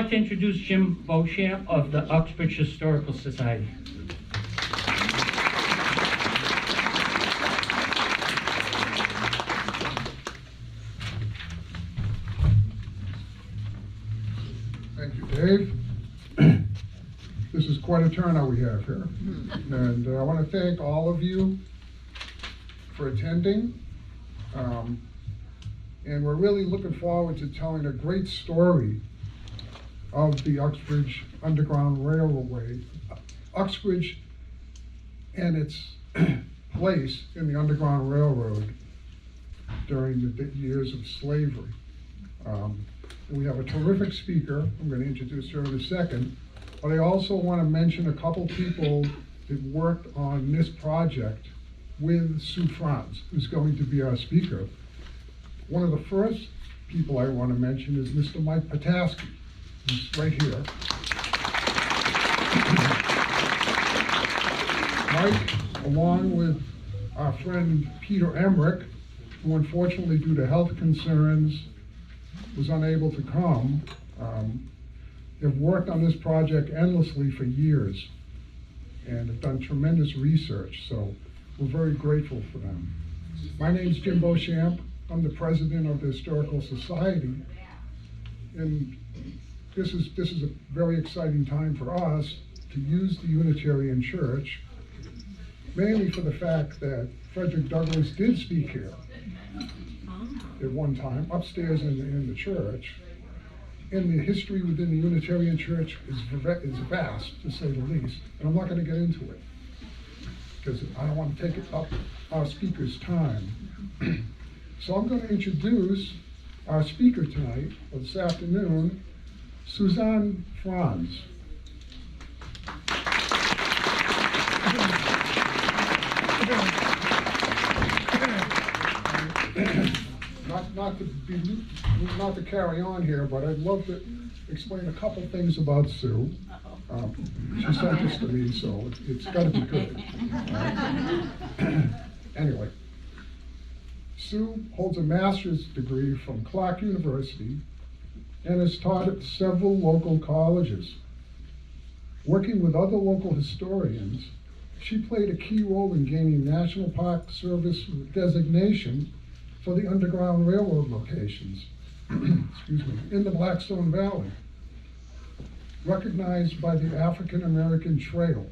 like to introduce Jim Beauchamp of the Uxbridge Historical Society. Thank you, Dave. This is quite a turnout we have here. And I want to thank all of you for attending. And we're really looking forward to telling a great story of the Uxbridge Underground Railway. Uxbridge and its place in the Underground Railroad during the years of slavery. We have a terrific speaker. I'm going to introduce her in a second. But I also want to mention a couple people that worked on this project with Sue Franz, who's going to be our speaker. One of the first people I want to mention is Mr. Mike Petaski, who's right here. Mike, along with our friend Peter Emmerich, who unfortunately due to health concerns was unable to come, have worked on this project endlessly for years and have done tremendous research, so we're very grateful for them. My name's Jim Beauchamp. I'm the president of the Historical Society, and this is a very exciting time for us to use the Unitarian Church, mainly for the fact that Frederick Douglass did speak here at one time, upstairs in the church. And the history within the Unitarian Church is vast, to say the least, and I'm not going to get into it, because I don't want to take up our speaker's time. So I'm going to introduce our speaker tonight, or this afternoon, Suzanne Franz. Not to carry on here, but I'd love to explain a couple things about Sue. She sent this to me, so it's got to be good. Anyway, Sue holds a master's degree from Clark University and has taught at several local colleges. Working with other local historians, she played a key role in gaining National Park Service designation for the Underground Railroad locations excuse me, in the Blackstone Valley, recognized by the African American Trail.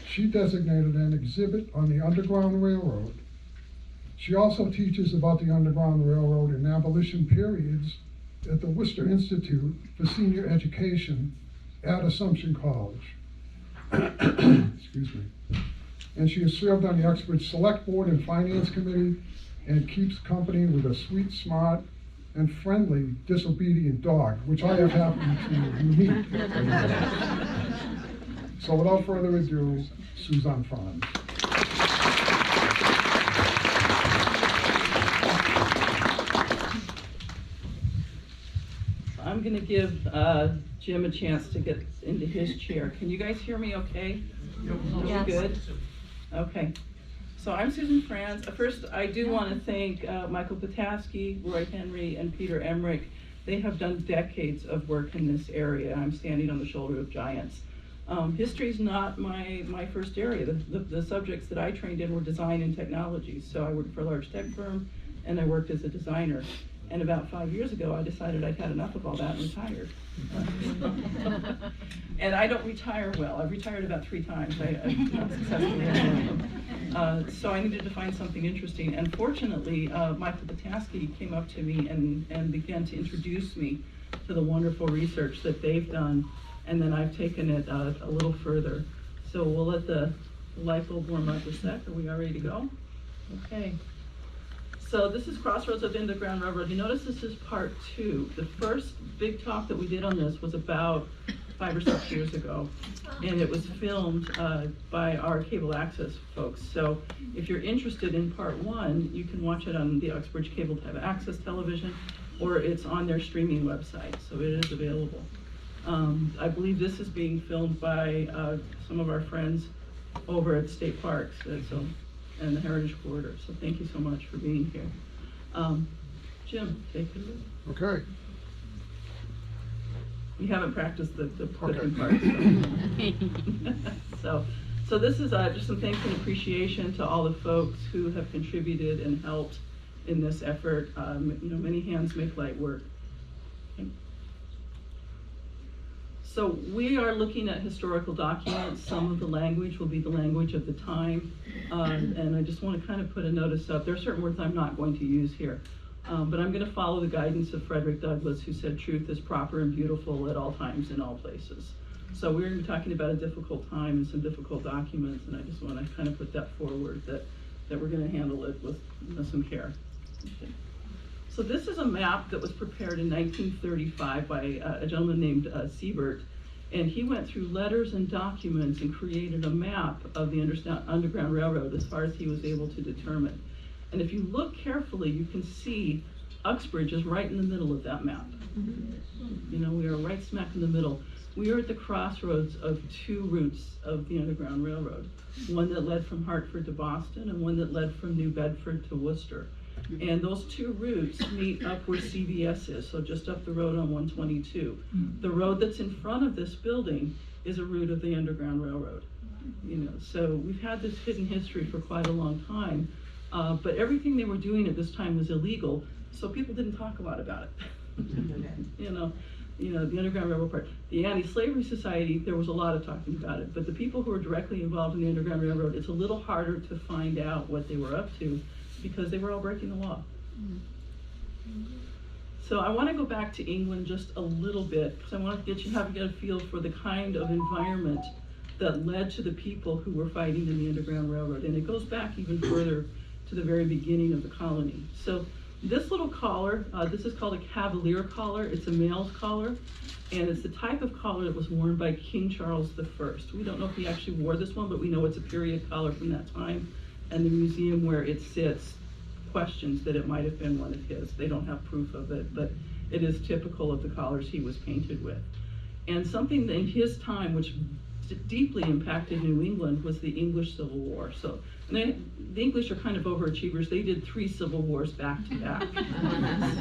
She designated an exhibit on the Underground Railroad. She also teaches about the Underground Railroad in abolition periods at the Worcester Institute for Senior Education at Assumption College. Excuse me. And she has served on the Uxbridge Select Board and Finance Committee and keeps company with a sweet, smart, and friendly, disobedient dog, which I have happened to meet. So without further ado, Suzanne Franz. I'm going to give Jim a chance to get into his chair. Can you guys hear me okay? Yes. Good? Okay. So I'm Susan Franz. First, I do want to thank Michael Petaski, Roy Henry, and Peter Emmerich. They have done decades of work in this area. I'm standing on the shoulder of giants. History is not my first area. The subjects that I trained in were design and technology. So I worked for a large tech firm, and I worked as a designer. And about 5 years ago, I decided I'd had enough of all that and retired. And I don't retire well. I've retired about 3 times. I'm not successful. So I needed to find something interesting. And fortunately, Michael Petaski came up to me and began to introduce me to the wonderful research that they've done. And then I've taken it a little further. So we'll let the light bulb warm up a sec. Are we all ready to go? Okay. So this is Crossroads of the Underground Railroad. You notice this is part 2. The first big talk that we did on this was about 5 or 6 years ago, and it was filmed by our cable access folks. So if you're interested in part 1, you can watch it on the Uxbridge Cable Access Television, or it's on their streaming website, so it is available. I believe this is being filmed by some of our friends over at State Parks. And the Heritage Corridor. So thank you so much for being here. Jim, take it away. Okay. We haven't practiced the cooking Okay. part. So this is just some thanks and appreciation to all the folks who have contributed and helped in this effort. You know, many hands make light work. Okay. So we are looking at historical documents. Some of the language will be the language of the time. And I just want to kind of put a notice up. There are certain words I'm not going to use here. But I'm going to follow the guidance of Frederick Douglass, who said truth is proper and beautiful at all times in all places. So we're going to be talking about a difficult time and some difficult documents, and I just want to kind of put that forward, that we're going to handle it with, you know, some care. Okay. So this is a map that was prepared in 1935 by a gentleman named Siebert, and he went through letters and documents and created a map of the Underground Railroad as far as he was able to determine. And if you look carefully, you can see Uxbridge is right in the middle of that map. You know, we are right smack in the middle. We are at the crossroads of two routes of the Underground Railroad, one that led from Hartford to Boston and one that led from New Bedford to Worcester. And those two routes meet up where CVS is, so just up the road on 122. The road that's in front of this building is a route of the Underground Railroad. You know, so we've had this hidden history for quite a long time, but everything they were doing at this time was illegal, so people didn't talk a lot about it. You know, the Underground Railroad part. The Anti-Slavery Society, there was a lot of talking about it, but the people who were directly involved in the Underground Railroad, it's a little harder to find out what they were up to because they were all breaking the law. So I want to go back to England just a little bit because I want to get a feel for the kind of environment that led to the people who were fighting in the Underground Railroad. And it goes back even further to the very beginning of the colony. So this little collar, this is called a Cavalier collar. It's a male's collar, and it's the type of collar that was worn by King Charles I. We don't know if he actually wore this one, but we know it's a period collar from that time, and the museum where it sits questions that it might have been one of his. They don't have proof of it, but it is typical of the collars he was painted with. And something in his time which deeply impacted New England was the English Civil War. So the English are kind of overachievers. They did 3 civil wars back to back.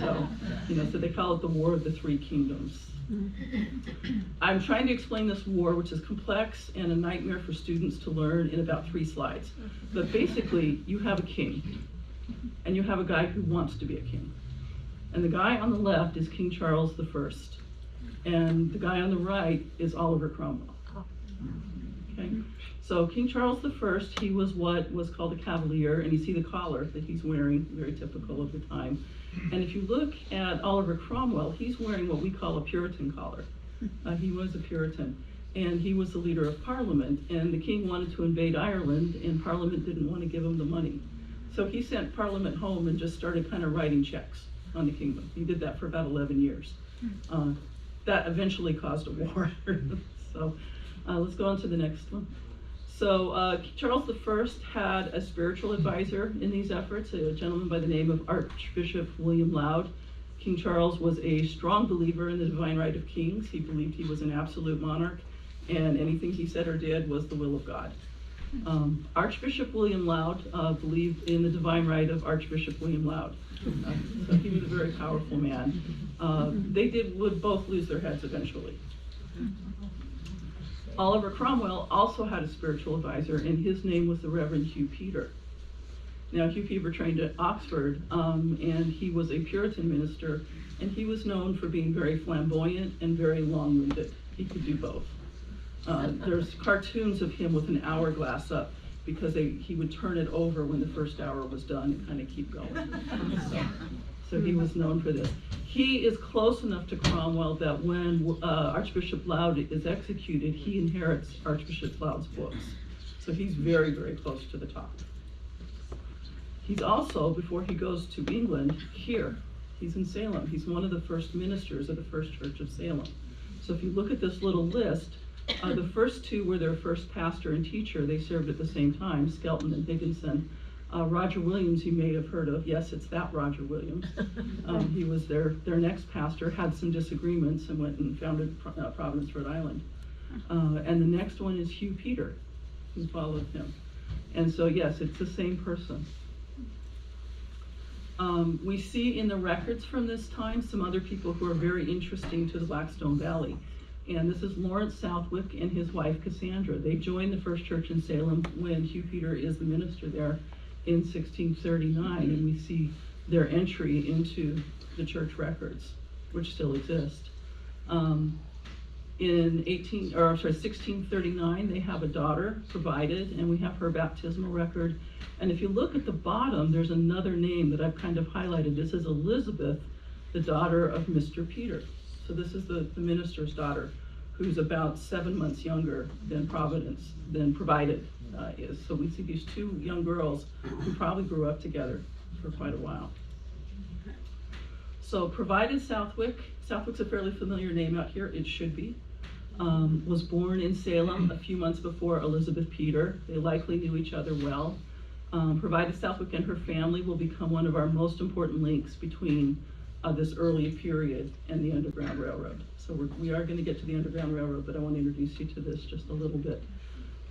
So, you know, so they call it the War of the Three Kingdoms. I'm trying to explain this war, which is complex and a nightmare for students to learn, in about 3 slides. But basically, you have a king, and you have a guy who wants to be a king. And the guy on the left is King Charles I, and the guy on the right is Oliver Cromwell. Okay? So King Charles I, he was what was called a Cavalier, and you see the collar that he's wearing, very typical of the time. And if you look at Oliver Cromwell, he's wearing what we call a Puritan collar. He was a Puritan, and he was the leader of Parliament, and the king wanted to invade Ireland, and Parliament didn't want to give him the money. So he sent Parliament home and just started kind of writing checks on the kingdom. He did that for about 11 years. That eventually caused a war. So let's go on to the next one. So Charles I had a spiritual advisor in these efforts, a gentleman by the name of Archbishop William Laud. King Charles was a strong believer in the divine right of kings. He believed he was an absolute monarch, and anything he said or did was the will of God. Archbishop William Laud believed in the divine right of Archbishop William Laud. So he was a very powerful man. They would both lose their heads eventually. Oliver Cromwell also had a spiritual advisor, and his name was the Reverend Hugh Peter. Now, Hugh Peter trained at Oxford, and he was a Puritan minister, and he was known for being very flamboyant and very long-winded. He could do both. There's cartoons of him with an hourglass up because he would turn it over when the first hour was done and kind of keep going. So he was known for this. He is close enough to Cromwell that when Archbishop Laud is executed, he inherits Archbishop Laud's books. So he's very, very close to the top. He's also, before he goes to England, here. He's in Salem. He's one of the first ministers of the First Church of Salem. So if you look at this little list, the first 2 were their first pastor and teacher. They served at the same time, Skelton and Higginson. Roger Williams, you may have heard of. Yes, it's that Roger Williams. He was their next pastor, had some disagreements, and went and founded Providence, Rhode Island. And the next one is Hugh Peter, who followed him. And so, yes, it's the same person. We see in the records from this time some other people who are very interesting to the Blackstone Valley. And this is Lawrence Southwick and his wife Cassandra. They joined the First Church in Salem when Hugh Peter is the minister there in 1639, and we see their entry into the church records, which still exist. In 1639, they have a daughter provided, and we have her baptismal record. And if you look at the bottom, there's another name that I've kind of highlighted. This is Elizabeth, the daughter of Mr. Peter. So this is the minister's daughter, who's about 7 months younger than Provided is. So we see these two young girls who probably grew up together for quite a while. So Provided Southwick's a fairly familiar name out here, it should be. Was born in Salem a few months before Elizabeth Peter. They likely knew each other well. Provided Southwick and her family will become one of our most important links between this early period and the Underground Railroad. So we are going to get to the Underground Railroad, but I want to introduce you to this just a little bit.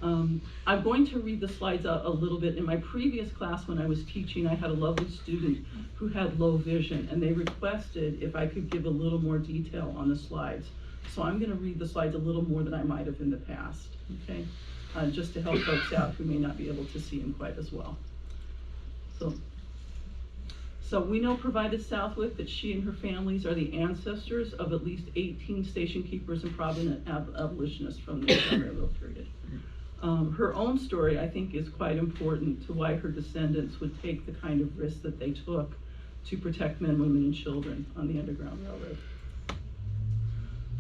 I'm going to read the slides out a little bit. In my previous class when I was teaching, I had a lovely student who had low vision, and they requested if I could give a little more detail on the slides. So I'm going to read the slides a little more than I might have in the past, okay? Just to help folks out who may not be able to see them quite as well. So we know Provided Southwick that she and her families are the ancestors of at least 18 station keepers and prominent abolitionists from the Underground Railroad period. Her own story, I think, is quite important to why her descendants would take the kind of risks that they took to protect men, women, and children on the Underground Railroad.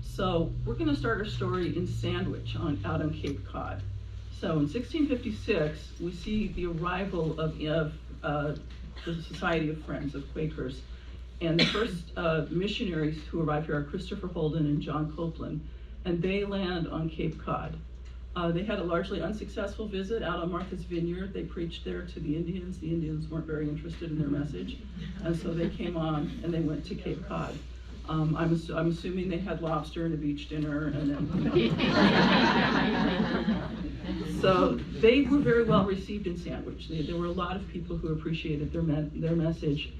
So we're going to start our story in Sandwich out on Cape Cod. So in 1656, we see the arrival of the Society of Friends of Quakers. And the first missionaries who arrive here are Christopher Holden and John Copeland, and they land on Cape Cod. They had a largely unsuccessful visit out on Martha's Vineyard. They preached there to the Indians. The Indians weren't very interested in their message, and so they came on and they went to Cape Cod. I'm assuming they had lobster and a beach dinner, and then so they were very well received in Sandwich. There were a lot of people who appreciated their message,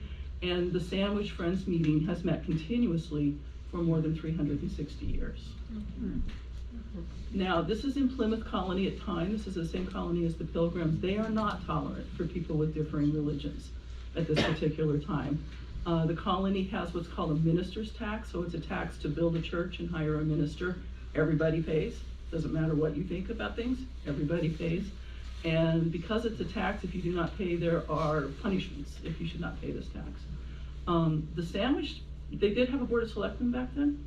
and the Sandwich Friends meeting has met continuously for more than 360 years. Now, this is in Plymouth Colony at time. This is the same colony as the Pilgrims. They are not tolerant for people with differing religions at this particular time. The colony has what's called a minister's tax, so it's a tax to build a church and hire a minister. Everybody pays. Doesn't matter what you think about things, everybody pays. And because it's a tax, if you do not pay, there are punishments if you should not pay this tax. The Sandwich, they did have a Board of Selectmen back then.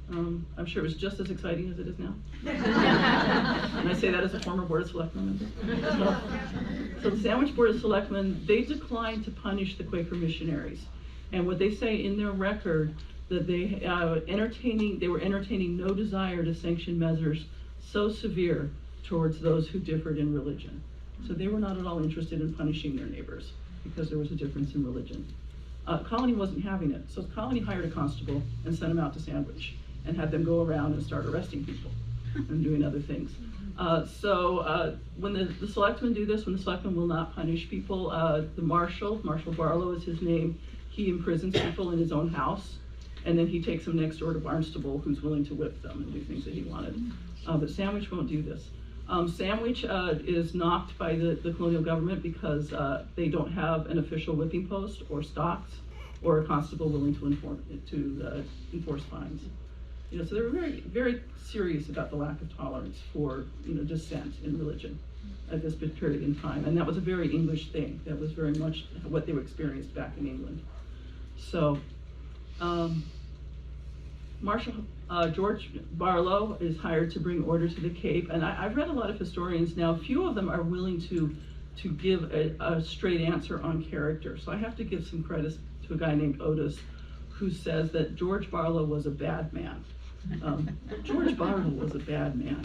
I'm sure it was just as exciting as it is now. And I say that as a former Board of Selectmen member. So the Sandwich Board of Selectmen, they declined to punish the Quaker missionaries. And what they say in their record, that they were entertaining no desire to sanction measures so severe towards those who differed in religion. So they were not at all interested in punishing their neighbors because there was a difference in religion. Colony wasn't having it, so Colony hired a constable and sent him out to Sandwich and had them go around and start arresting people and doing other things. When the selectmen do this, when the selectmen will not punish people, the Marshal Barlow is his name, he imprisons people in his own house, and then he takes them next door to Barnstable, who's willing to whip them and do things that he wanted. But Sandwich won't do this. Sandwich is knocked by the colonial government because they don't have an official whipping post or stocks or a constable willing to enforce fines. So they were very, very serious about the lack of tolerance for dissent in religion at this period in time, and that was a very English thing. That was very much what they experienced back in England. So, Marshal George Barlow is hired to bring order to the Cape, and I've read a lot of historians now. Few of them are willing to give a straight answer on character. So I have to give some credit to a guy named Otis, who says that George Barlow was a bad man. George Barlow was a bad man.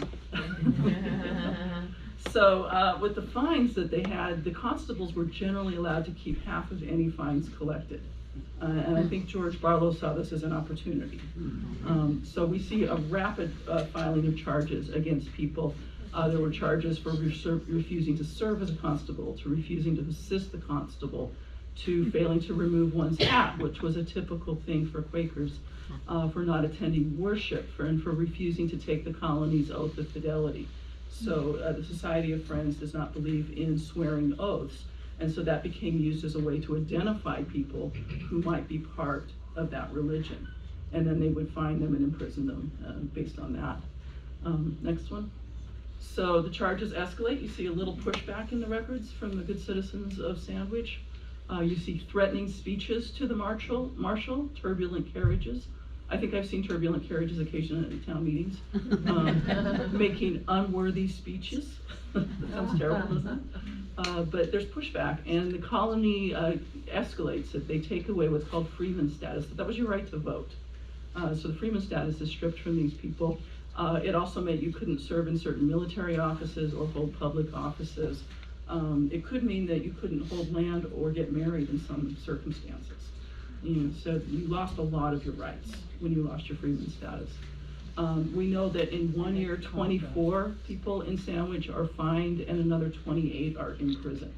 So with the fines that they had, the constables were generally allowed to keep half of any fines collected. And I think George Barlow saw this as an opportunity. So we see a rapid filing of charges against people. There were charges for refusing to serve as a constable, to refusing to assist the constable, to failing to remove one's hat, which was a typical thing for Quakers, for not attending worship, and for refusing to take the colony's oath of fidelity. So the Society of Friends does not believe in swearing oaths, and so that became used as a way to identify people who might be part of that religion. And then they would find them and imprison them based on that. Next one. So the charges escalate. You see a little pushback in the records from the good citizens of Sandwich. You see threatening speeches to the marshal, turbulent carriages. I think I've seen turbulent carriages occasionally at town meetings. Making unworthy speeches. That sounds terrible, doesn't it? But there's pushback, and the colony escalates it. They take away what's called freeman status. That was your right to vote. So the freeman status is stripped from these people. It also meant you couldn't serve in certain military offices or hold public offices. It could mean that you couldn't hold land or get married in some circumstances. So you lost a lot of your rights when you lost your freeman status. We know that in 1 year, 24 people in Sandwich are fined and another 28 are imprisoned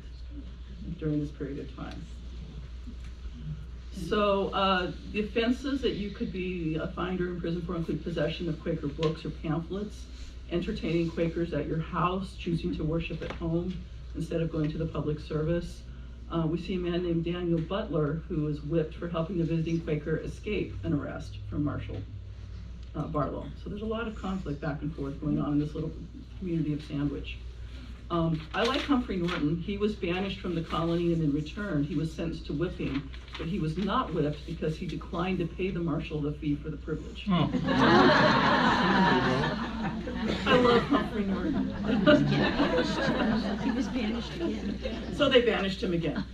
during this period of time. So the offenses that you could be fined or imprisoned for include possession of Quaker books or pamphlets, entertaining Quakers at your house, choosing to worship at home instead of going to the public service. We see a man named Daniel Butler who was whipped for helping a visiting Quaker escape an arrest from Marshal Barlow. So there's a lot of conflict back and forth going on in this little community of Sandwich. I like Humphrey Norton. He was banished from the colony, and in return he was sentenced to whipping, but he was not whipped because he declined to pay the marshal the fee for the privilege. Oh. I love Humphrey Norton. He was banished again. So they banished him again.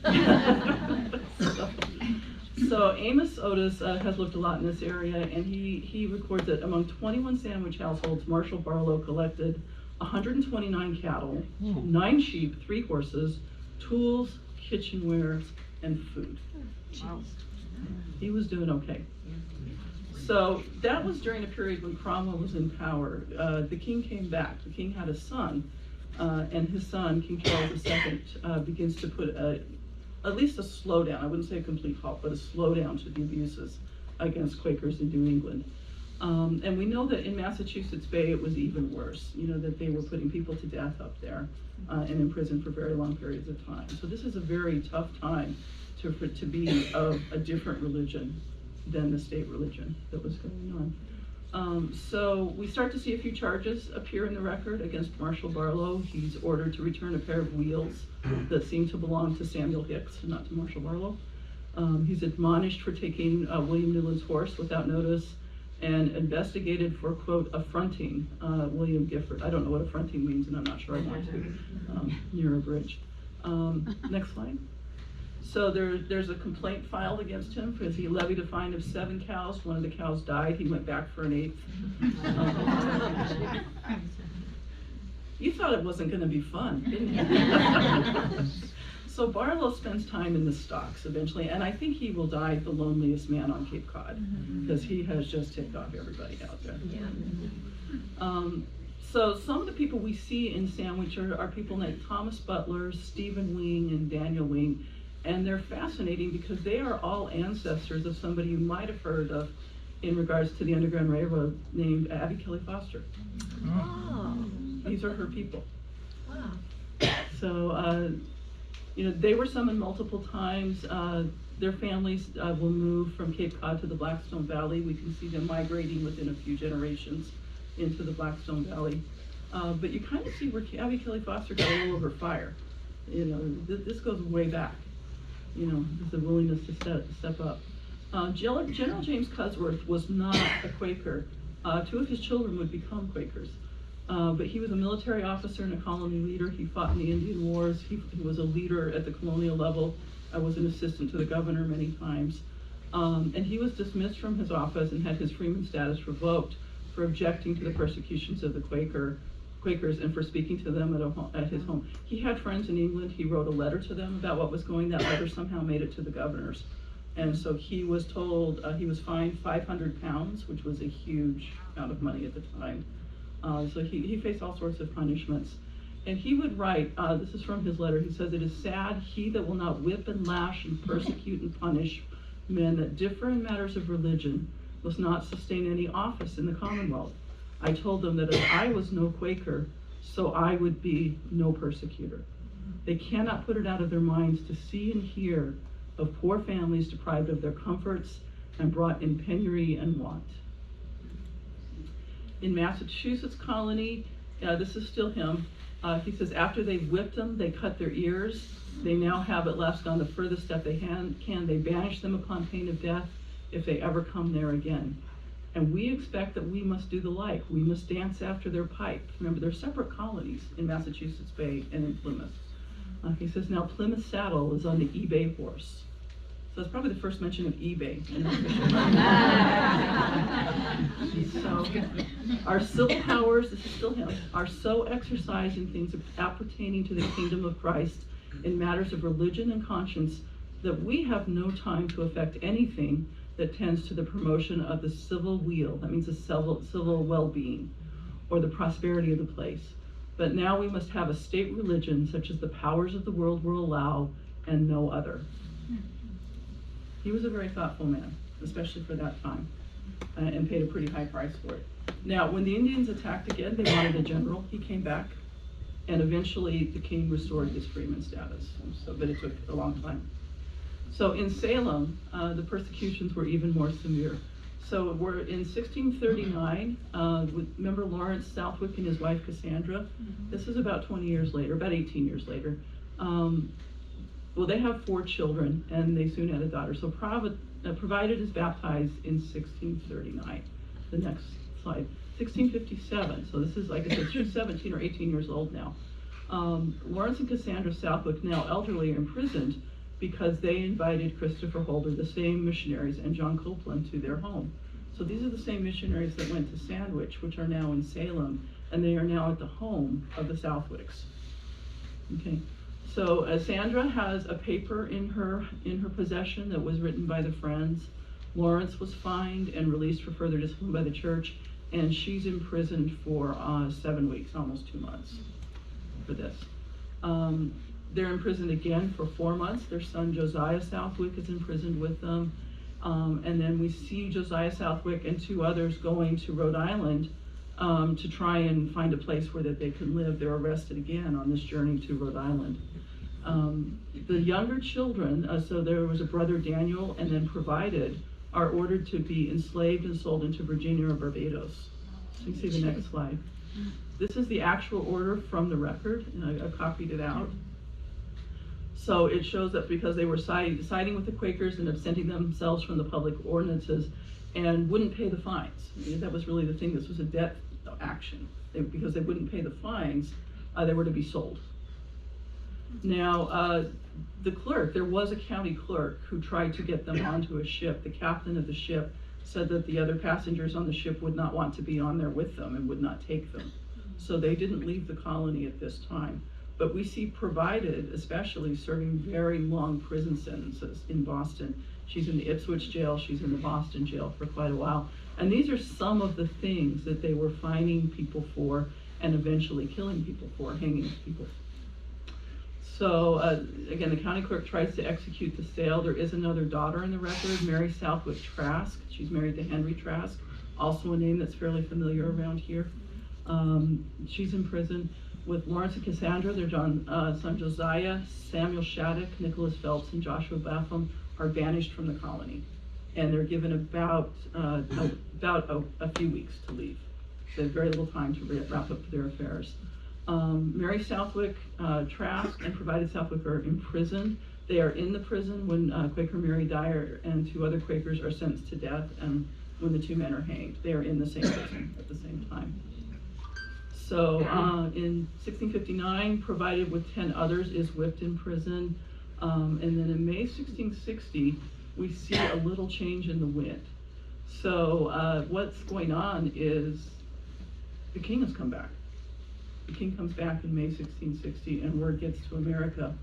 So Amos Otis has looked a lot in this area, and he records that among 21 Sandwich households, Marshal Barlow collected 129 cattle, 9 sheep, 3 horses, tools, kitchenware, and food. Wow. He was doing okay. So that was during a period when Cromwell was in power. The king came back. The king had a son, and his son, King Charles II, begins to put at least a slowdown, I wouldn't say a complete halt, but a slowdown to the abuses against Quakers in New England. And we know that in Massachusetts Bay it was even worse, that they were putting people to death up there and in prison for very long periods of time. So this is a very tough time to be of a different religion than the state religion that was going on. So we start to see a few charges appear in the record against Marshal Barlow. He's ordered to return a pair of wheels that seem to belong to Samuel Hicks, not to Marshal Barlow. He's admonished for taking William Newland's horse without notice, and investigated for, quote, affronting William Gifford. I don't know what affronting means, and I'm not sure I want to, near a bridge. Next slide. So there's a complaint filed against him because he levied a fine of 7 cows. One of the cows died. He went back for an 8th. You thought it wasn't going to be fun, didn't you? So Barlow spends time in the stocks eventually, and I think he will die the loneliest man on Cape Cod because he has just ticked off everybody out there. Yeah. So some of the people we see in Sandwich are people named Thomas Butler, Stephen Wing, and Daniel Wing, and they're fascinating because they are all ancestors of somebody you might have heard of in regards to the Underground Railroad named Abby Kelly Foster. Oh. These are her people. Wow. So, they were summoned multiple times. Their families will move from Cape Cod to the Blackstone Valley. We can see them migrating within a few generations into the Blackstone Valley. But you kind of see where Abby Kelly Foster got a little over fire. This goes way back. There's a willingness to step up. General James Cusworth was not a Quaker. 2 of his children would become Quakers. But he was a military officer and a colony leader. He fought in the Indian Wars. He was a leader at the colonial level. Was an assistant to the governor many times. And he was dismissed from his office and had his freeman status revoked for objecting to the persecutions of the Quakers and for speaking to them at his home. He had friends in England. He wrote a letter to them about what was going. That letter somehow made it to the governors. And so he was told, he was fined £500, which was a huge amount of money at the time. So he faced all sorts of punishments. And he would write, this is from his letter, he says, "It is sad, he that will not whip and lash and persecute and punish men that differ in matters of religion must not sustain any office in the Commonwealth. I told them that as I was no Quaker, so I would be no persecutor. They cannot put it out of their minds to see and hear of poor families deprived of their comforts and brought in penury and want." In Massachusetts colony, this is still him, he says, "After they whipped them, they cut their ears. They now have at last gone the furthest step they can. They banish them upon pain of death if they ever come there again. And we expect that we must do the like. We must dance after their pipe." Remember, they're separate colonies in Massachusetts Bay and in Plymouth. He says, "Now Plymouth Saddle is on the eBay horse." So that's probably the first mention of eBay. So, "Our civil powers," this is still him, "are so exercised in things appertaining to the kingdom of Christ in matters of religion and conscience that we have no time to effect anything that tends to the promotion of the civil weal," that means the civil well-being, "or the prosperity of the place. But now we must have a state religion such as the powers of the world will allow, and no other." He was a very thoughtful man, especially for that time, and paid a pretty high price for it. Now, when the Indians attacked again, they wanted a general. He came back, and eventually the king restored his freeman status, but it took a long time. So in Salem, the persecutions were even more severe. So we're in 1639, remember Lawrence Southwick and his wife Cassandra? This is about 20 years later, about 18 years later. Well, they have 4 children, and they soon had a daughter. So Provided is baptized in 1639. The next slide. 1657, so this is, like I said, she's 17 or 18 years old now. Lawrence and Cassandra Southwick, now elderly, are imprisoned because they invited Christopher Holder, the same missionaries, and John Copeland to their home. So these are the same missionaries that went to Sandwich, which are now in Salem, and they are now at the home of the Southwicks. Okay. So Sandra has a paper in her possession that was written by the Friends. Lawrence was fined and released for further discipline by the church, and she's imprisoned for 7 weeks, almost 2 months for this. They're imprisoned again for 4 months. Their son Josiah Southwick is imprisoned with them. And then we see Josiah Southwick and 2 others going to Rhode Island to try and find a place where that they can live. They're arrested again on this journey to Rhode Island. The younger children, so there was a brother Daniel and then Provided, are ordered to be enslaved and sold into Virginia or Barbados. So you can see the next slide. This is the actual order from the record, and I copied it out. So it shows that because they were siding with the Quakers and absenting themselves from the public ordinances and wouldn't pay the fines. I mean, that was really the thing. This was a debt action. Because they wouldn't pay the fines, they were to be sold. Now, the clerk, there was a county clerk who tried to get them onto a ship. The captain of the ship said that the other passengers on the ship would not want to be on there with them and would not take them. So they didn't leave the colony at this time. But we see Provided, especially, serving very long prison sentences in Boston. She's in the Ipswich jail, she's in the Boston jail for quite a while. And these are some of the things that they were fining people for and eventually killing people for, hanging people. So again, the county clerk tries to execute the sale. There is another daughter in the record, Mary Southwick Trask. She's married to Henry Trask, also a name that's fairly familiar around here. She's in prison with Lawrence and Cassandra. Their son Josiah, Samuel Shattuck, Nicholas Phelps, and Joshua Batham are banished from the colony, and they're given about a few weeks to leave. So they have very little time to wrap up their affairs. Mary Southwick Trask and Provided Southwick are imprisoned. They are in the prison when Quaker Mary Dyer and 2 other Quakers are sentenced to death, and when the 2 men are hanged. They are in the same prison at the same time. So in 1659, Provided with 10 others is whipped in prison. And then in May 1660, we see a little change in the wind. So what's going on is the king has come back. The king comes back in May 1660, and word gets to America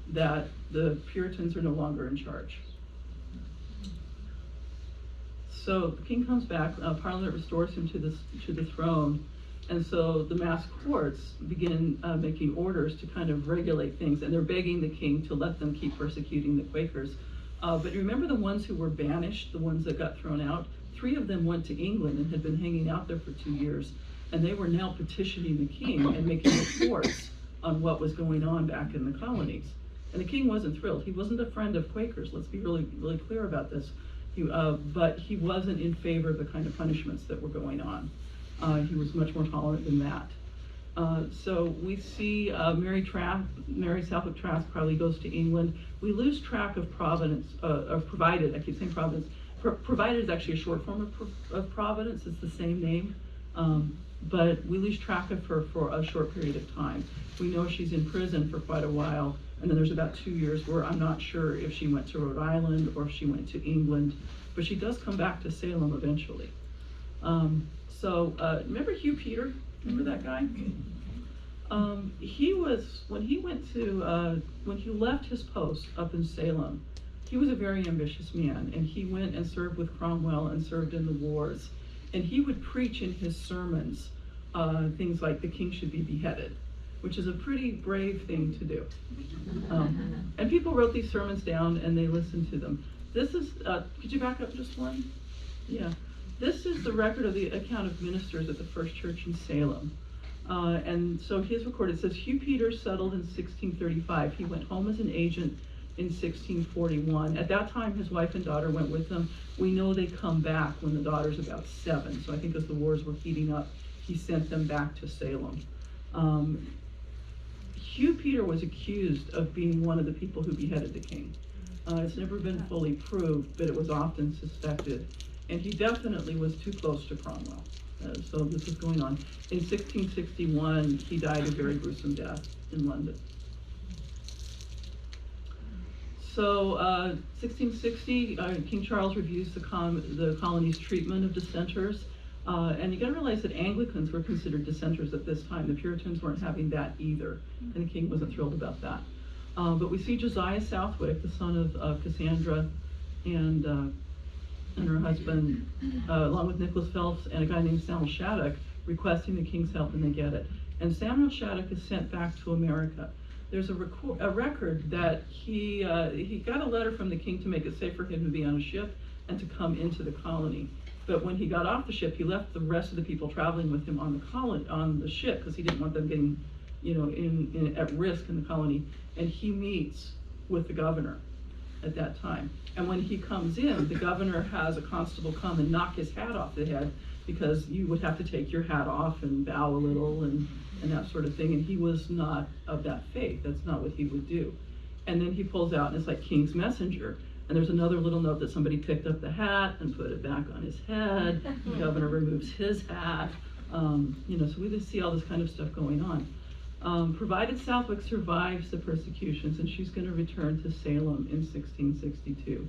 that the Puritans are no longer in charge. So the king comes back, Parliament restores him to the throne, And so the mass courts begin making orders to kind of regulate things, and they're begging the king to let them keep persecuting the Quakers. But remember the ones who were banished, the ones that got thrown out? 3 of them went to England and had been hanging out there for 2 years, and they were now petitioning the king and making reports on what was going on back in the colonies. And the king wasn't thrilled. He wasn't a friend of Quakers, let's be really, really clear about this. But he wasn't in favor of the kind of punishments that were going on. He was much more tolerant than that. So we see Mary Southwick Trask probably goes to England. We lose track of Providence, of Provided. I keep saying Providence. Provided is actually a short form of Providence. It's the same name. But we lose track of her for a short period of time. We know she's in prison for quite a while, and then there's about 2 years where I'm not sure if she went to Rhode Island or if she went to England, but she does come back to Salem eventually. Remember Hugh Peter? Remember that guy? He was, when he left his post up in Salem, he was a very ambitious man, and he went and served with Cromwell and served in the wars. And he would preach in his sermons things like the king should be beheaded, which is a pretty brave thing to do. And people wrote these sermons down and they listened to them. This is, could you back up just one? Yeah. This is the record of the account of ministers at the First Church in Salem. And so his recorded, it says, Hugh Peters settled in 1635. He went home as an agent in 1641. At that time, his wife and daughter went with him. We know they come back when the daughter's about 7. So I think as the wars were heating up, he sent them back to Salem. Hugh Peter was accused of being one of the people who beheaded the king. It's never been fully proved, but it was often suspected. And he definitely was too close to Cromwell. So this was going on. In 1661, he died a very gruesome death in London. So 1660, King Charles reviews the colony's treatment of dissenters. And you gotta realize that Anglicans were considered dissenters at this time. The Puritans weren't having that either, and the king wasn't thrilled about that. But we see Josiah Southwick, the son of Cassandra and her husband, along with Nicholas Phelps and a guy named Samuel Shattuck, requesting the king's help, and they get it. And Samuel Shattuck is sent back to America. There's a record that he got a letter from the king to make it safe for him to be on a ship and to come into the colony. But when he got off the ship, he left the rest of the people traveling with him on the ship because he didn't want them getting, at risk in the colony. And he meets with the governor at that time. And when he comes in, the governor has a constable come and knock his hat off the head, because you would have to take your hat off and bow a little and that sort of thing. And he was not of that faith. That's not what he would do. And then he pulls out, and it's like king's messenger. And there's another little note that somebody picked up the hat and put it back on his head. The governor removes his hat. So we just see all this kind of stuff going on. Provided Southwick survives the persecutions, and she's going to return to Salem in 1662.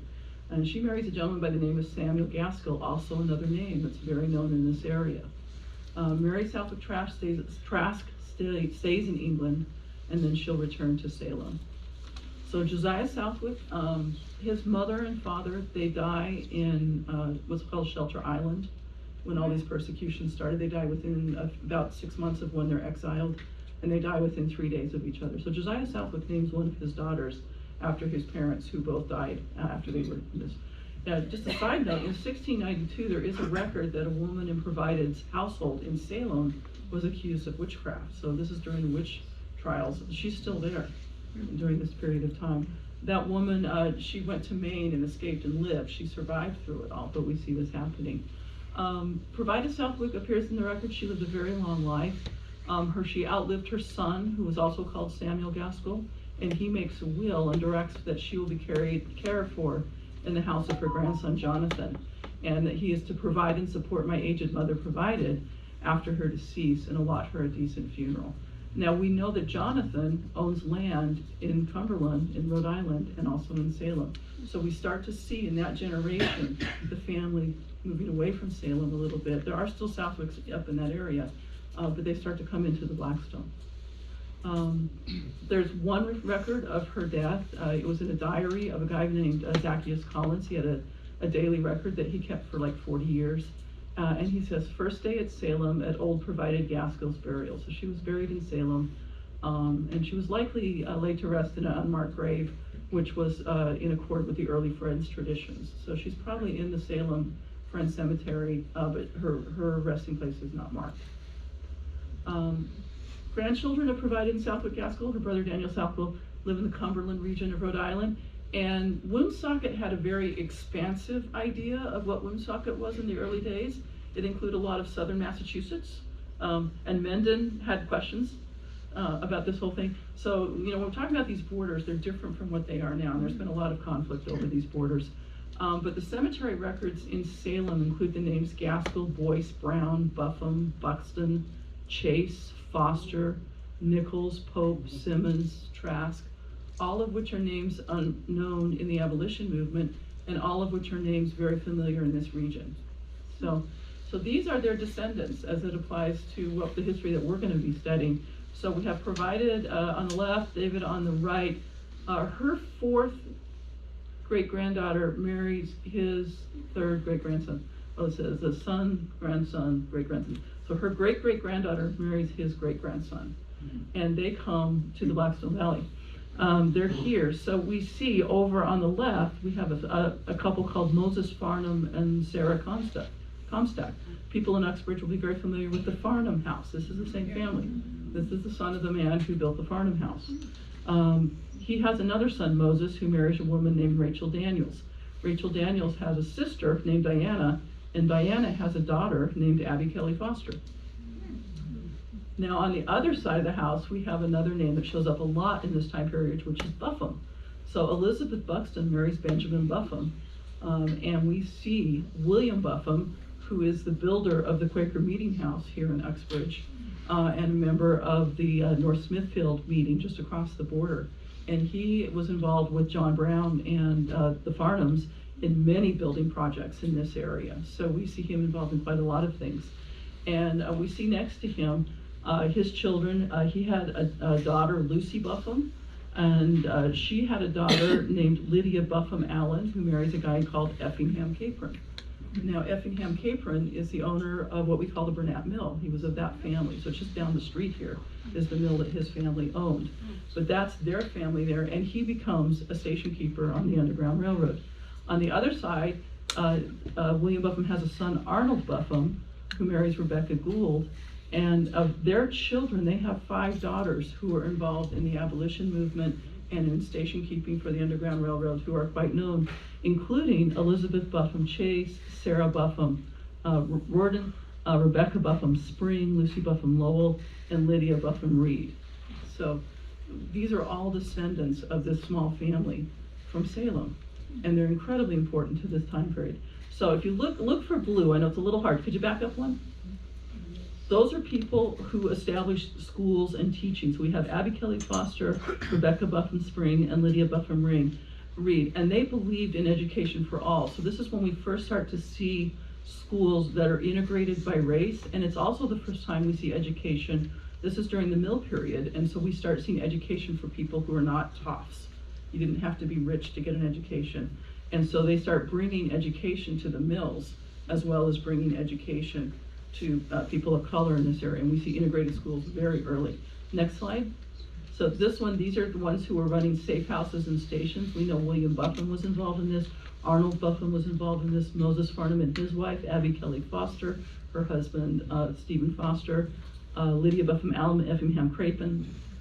And she marries a gentleman by the name of Samuel Gaskell, also another name that's very known in this area. Mary Southwick Trask stays in England, and then she'll return to Salem. So Josiah Southwick, his mother and father, they die in what's called Shelter Island when all these persecutions started. They die within about 6 months of when they're exiled, and they die within 3 days of each other. So Josiah Southwick names one of his daughters after his parents, who both died after they were in this. Now, just a side note, in 1692, there is a record that a woman in Provided's household in Salem was accused of witchcraft. So this is during the witch trials. She's still there during this period of time. That woman, she went to Maine and escaped and lived. She survived through it all, but we see this happening. Provided Southwick appears in the record. She lived a very long life. She outlived her son, who was also called Samuel Gaskell, and he makes a will and directs that she will be cared for in the house of her grandson Jonathan, and that he is to provide and support my aged mother Provided after her decease and allot her a decent funeral. Now we know that Jonathan owns land in Cumberland, in Rhode Island, and also in Salem. So we start to see in that generation the family moving away from Salem a little bit. There are still Southwicks up in that area, but they start to come into the Blackstone. There's one record of her death. It was in a diary of a guy named Zacchaeus Collins. He had a daily record that he kept for like 40 years. And he says, first day at Salem at old provided Gaskell's burial. So she was buried in Salem, and she was likely laid to rest in an unmarked grave, which was in accord with the early Friends traditions. So she's probably in the Salem Friends Cemetery, but her resting place is not marked. Grandchildren are provided in Southwick Gaskell. Her brother Daniel Southwell lived in the Cumberland region of Rhode Island. And Woonsocket had a very expansive idea of what Woonsocket was in the early days. It included a lot of southern Massachusetts, and Mendon had questions about this whole thing. So, you know, when we're talking about these borders, they're different from what they are now, and there's been a lot of conflict over these borders. But the cemetery records in Salem include the names Gaskell, Boyce, Brown, Buffum, Buxton, Chase, Foster, Nichols, Pope, Simmons, Trask, all of which are names unknown in the abolition movement, and all of which are names very familiar in this region. So these are their descendants as it applies to what the history that we're going to be studying. So we have provided on the left, David on the right. Her fourth great-granddaughter marries his third great-grandson. Oh, it says the son, grandson, great-grandson. So her great-great-granddaughter marries his great-grandson, and they come to the Blackstone Valley. They're here. So we see over on the left, we have a couple called Moses Farnham and Sarah Comstock. People in Uxbridge will be very familiar with the Farnham house. This is the same family. This is the son of the man who built the Farnham house. He has another son, Moses, who marries a woman named Rachel Daniels. Rachel Daniels has a sister named Diana, and Diana has a daughter named Abby Kelly Foster. Now, on the other side of the house, we have another name that shows up a lot in this time period, which is Buffum. So Elizabeth Buxton marries Benjamin Buffum, and we see William Buffum, who is the builder of the Quaker Meeting House here in Uxbridge, and a member of the North Smithfield meeting just across the border. And he was involved with John Brown and the Farnhams in many building projects in this area. So we see him involved in quite a lot of things. And we see next to him his children. He had a daughter, Lucy Buffum, and she had a daughter named Lydia Buffum Allen, who marries a guy called Effingham Capron. Now, Effingham Capron is the owner of what we call the Burnett Mill. He was of that family, so just down the street here is the mill that his family owned. But that's their family there, and he becomes a station keeper on the Underground Railroad. On the other side, William Buffum has a son, Arnold Buffum, who marries Rebecca Gould, and of their children, they have 5 daughters who are involved in the abolition movement and in station keeping for the Underground Railroad, who are quite known, including Elizabeth Buffum Chase, Sarah Buffum Worden, Rebecca Buffum Spring, Lucy Buffum Lowell, and Lydia Buffum Reed. So these are all descendants of this small family from Salem, and they're incredibly important to this time period. So if you look for blue, I know it's a little hard. Could you back up one? Those are people who established schools and teachings. We have Abby Kelly Foster, Rebecca Buffum Spring, and Lydia Buffum Reed, and they believed in education for all. So this is when we first start to see schools that are integrated by race, and it's also the first time we see education. This is during the mill period, and so we start seeing education for people who are not toffs. You didn't have to be rich to get an education. And so they start bringing education to the mills, as well as bringing education to people of color in this area, and we see integrated schools very early. Next slide. So this one, these are the ones who were running safe houses and stations. We know William Buffum was involved in this. Arnold Buffum was involved in this. Moses Farnham and his wife, Abby Kelly Foster, her husband, Stephen Foster, Lydia Buffum Allen and Effingham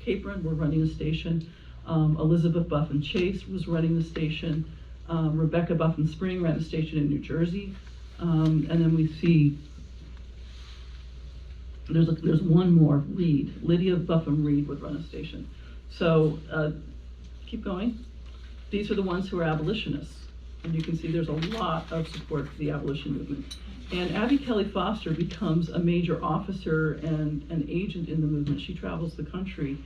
Capron were running a station. Elizabeth Buffum Chase was running the station. Rebecca Buffum Spring ran a station in New Jersey. And then we see there's one more, Reed. Lydia Buffum Reed would run a station. So keep going. These are the ones who are abolitionists. And you can see there's a lot of support for the abolition movement. And Abby Kelly Foster becomes a major officer and an agent in the movement. She travels the country.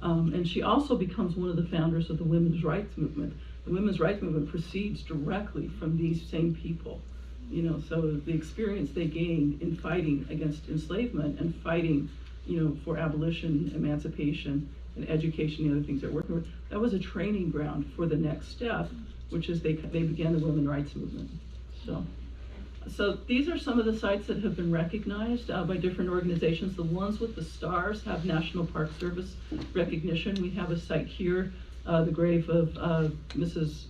And she also becomes one of the founders of the women's rights movement. The women's rights movement proceeds directly from these same people. You know, so the experience they gained in fighting against enslavement and fighting, you know, for abolition, emancipation, and education, the other things they're working with, that was a training ground for the next step, which is they began the women's rights movement. So So these are some of the sites that have been recognized by different organizations. The ones with the stars have National Park Service recognition. We have a site here, the grave of Mrs.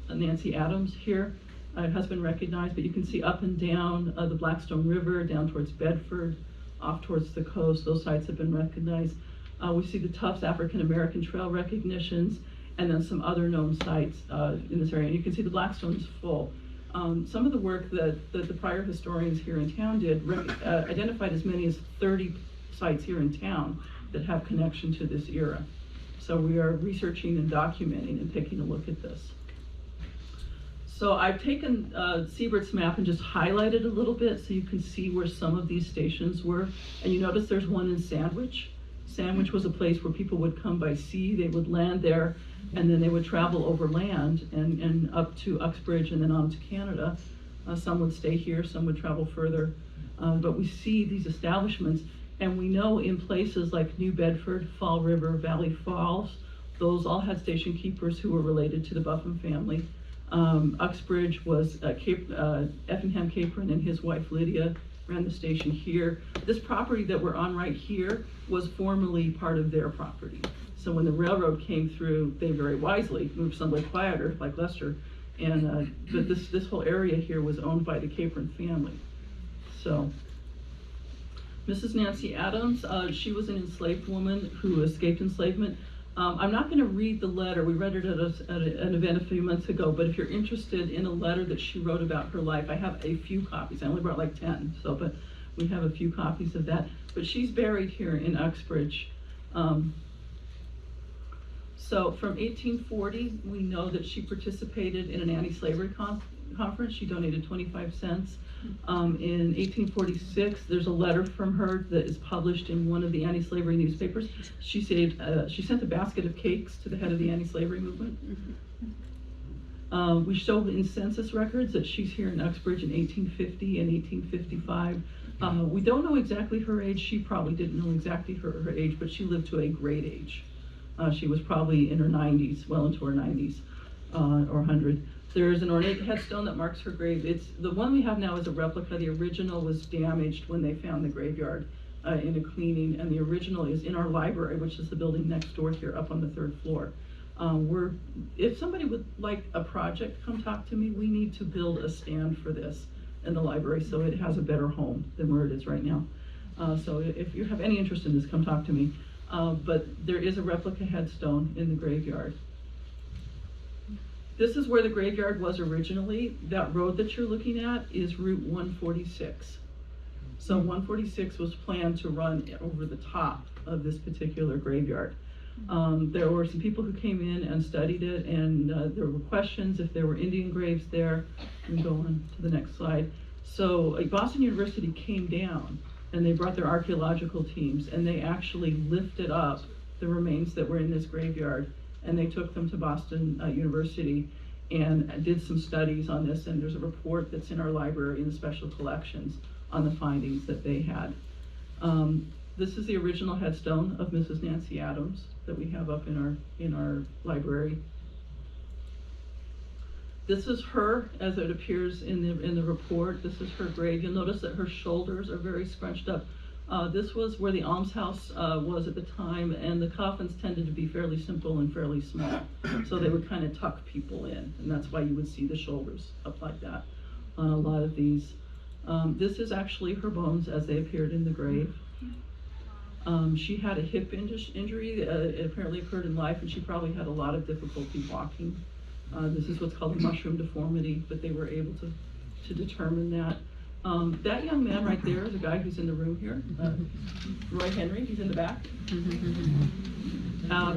Nancy Adams here has been recognized, but you can see up and down the Blackstone River, down towards Bedford, off towards the coast. Those sites have been recognized. We see the Tufts African American Trail recognitions, and then some other known sites in this area. And you can see the Blackstone is full. Some of the work that the prior historians here in town did identified as many as 30 sites here in town that have connection to this era. So we are researching and documenting and taking a look at this. So I've taken Siebert's map and just highlighted a little bit so you can see where some of these stations were. And you notice there's one in Sandwich. Sandwich was a place where people would come by sea, they would land there, and then they would travel overland and up to Uxbridge and then on to Canada. Some would stay here, some would travel further. But we see these establishments, and we know in places like New Bedford, Fall River, Valley Falls, those all had station keepers who were related to the Buffum family. Uxbridge was Effingham Capron and his wife Lydia ran the station here. This property that we're on right here was formerly part of their property. So when the railroad came through, they very wisely moved somewhere quieter, like Leicester, and but this whole area here was owned by the Capron family. So, Mrs. Nancy Adams, she was an enslaved woman who escaped enslavement. I'm not going to read the letter. We read it at an event a few months ago, but if you're interested in a letter that she wrote about her life, I have a few copies. I only brought like 10, so, but we have a few copies of that. But she's buried here in Uxbridge. So from 1840, we know that she participated in an anti-slavery conference. She donated 25 cents. In 1846, there's a letter from her that is published in one of the anti-slavery newspapers. She sent a basket of cakes to the head of the anti-slavery movement. We show in census records that she's here in Uxbridge in 1850 and 1855. We don't know exactly her age. She probably didn't know exactly her age, but she lived to a great age. She was probably in her 90s, well into her 90s, or 100. There's an ornate headstone that marks her grave. The one we have now is a replica. The original was damaged when they found the graveyard in a cleaning, and the original is in our library, which is the building next door here, up on the 3rd floor. If somebody would like a project, come talk to me. We need to build a stand for this in the library so it has a better home than where it is right now. So if you have any interest in this, come talk to me. But there is a replica headstone in the graveyard. This is where the graveyard was originally. That road that you're looking at is Route 146. So 146 was planned to run over the top of this particular graveyard. There were some people who came in and studied it, and there were questions if there were Indian graves there. We can go on to the next slide. So Boston University came down, and they brought their archaeological teams, and they actually lifted up the remains that were in this graveyard, and they took them to Boston University and did some studies on this, and there's a report that's in our library in the special collections on the findings that they had. This is the original headstone of Mrs. Nancy Adams that we have up in our library. This is her as it appears in the report. This is her grave. You'll notice that her shoulders are very scrunched up. This was where the almshouse was at the time, and the coffins tended to be fairly simple and fairly small. So they would kind of tuck people in, and that's why you would see the shoulders up like that on a lot of these. This is actually her bones as they appeared in the grave. She had a hip injury. It apparently occurred in life, and she probably had a lot of difficulty walking. This is what's called a mushroom deformity, but they were able to determine that. That young man right there is a guy who's in the room here, Roy Henry. He's in the back.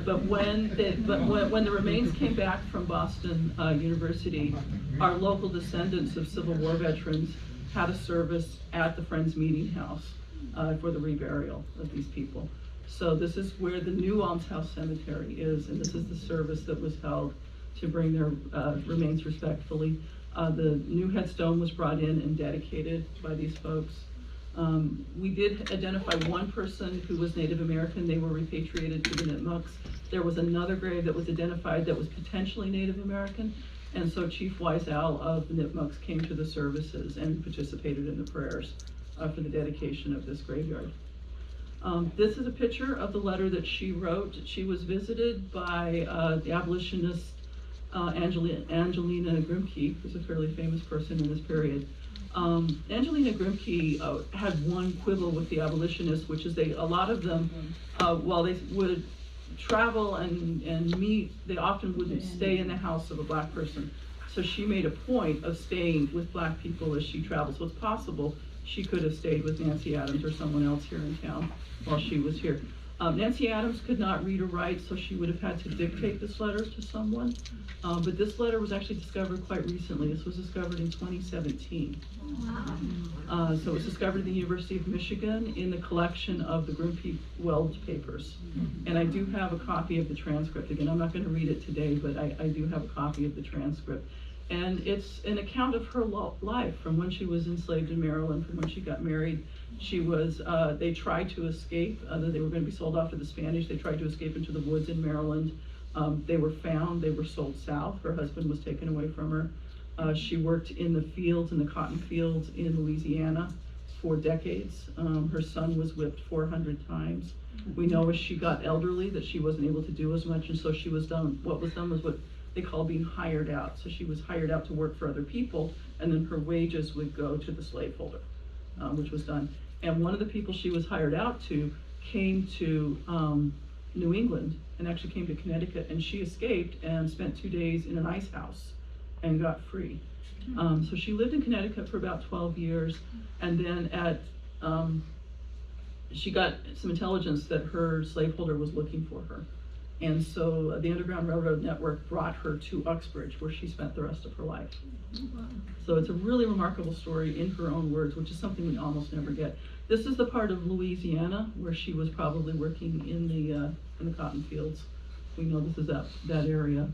But when the remains came back from Boston University, our local descendants of Civil War veterans had a service at the Friends Meeting House for the reburial of these people. So this is where the new almshouse cemetery is, and this is the service that was held to bring their remains respectfully. The new headstone was brought in and dedicated by these folks. We did identify one person who was Native American. They were repatriated to the Nipmucks. There was another grave that was identified that was potentially Native American, And so Chief Wise Owl of the Nipmucks came to the services and participated in the prayers for the dedication of this graveyard. This is a picture of the letter that she wrote. She was visited by the abolitionist Angelina Grimke, who's a fairly famous person in this period. Angelina Grimke had one quibble with the abolitionists, which is a lot of them, while they would travel and meet, they often wouldn't stay in the house of a black person. So she made a point of staying with black people as she traveled. So it's possible she could have stayed with Nancy Adams or someone else here in town while she was here. Nancy Adams could not read or write, so she would have had to dictate this letter to someone. But this letter was actually discovered quite recently. This was discovered in 2017. So it was discovered at the University of Michigan in the collection of the Grimke Weld papers. And I do have a copy of the transcript. Again, I'm not going to read it today, but I do have a copy of the transcript. And it's an account of her life from when she was enslaved in Maryland, from when she got married. She was, they tried to escape, they were going to be sold off to the Spanish. They tried to escape into the woods in Maryland. They were found, they were sold south. Her husband was taken away from her. She worked in the fields, in the cotton fields in Louisiana for decades. Her son was whipped 400 times. We know as she got elderly that she wasn't able to do as much, and so she was done, what was done was what they call being hired out. So she was hired out to work for other people, and then her wages would go to the slaveholder, which was done. And one of the people she was hired out to came to New England and actually came to Connecticut, and she escaped and spent 2 days in an ice house and got free. So she lived in Connecticut for about 12 years, and then she got some intelligence that her slaveholder was looking for her. And so the Underground Railroad Network brought her to Uxbridge, where she spent the rest of her life. So it's a really remarkable story in her own words, which is something we almost never get. This is the part of Louisiana where she was probably working in the cotton fields. We know this is that area.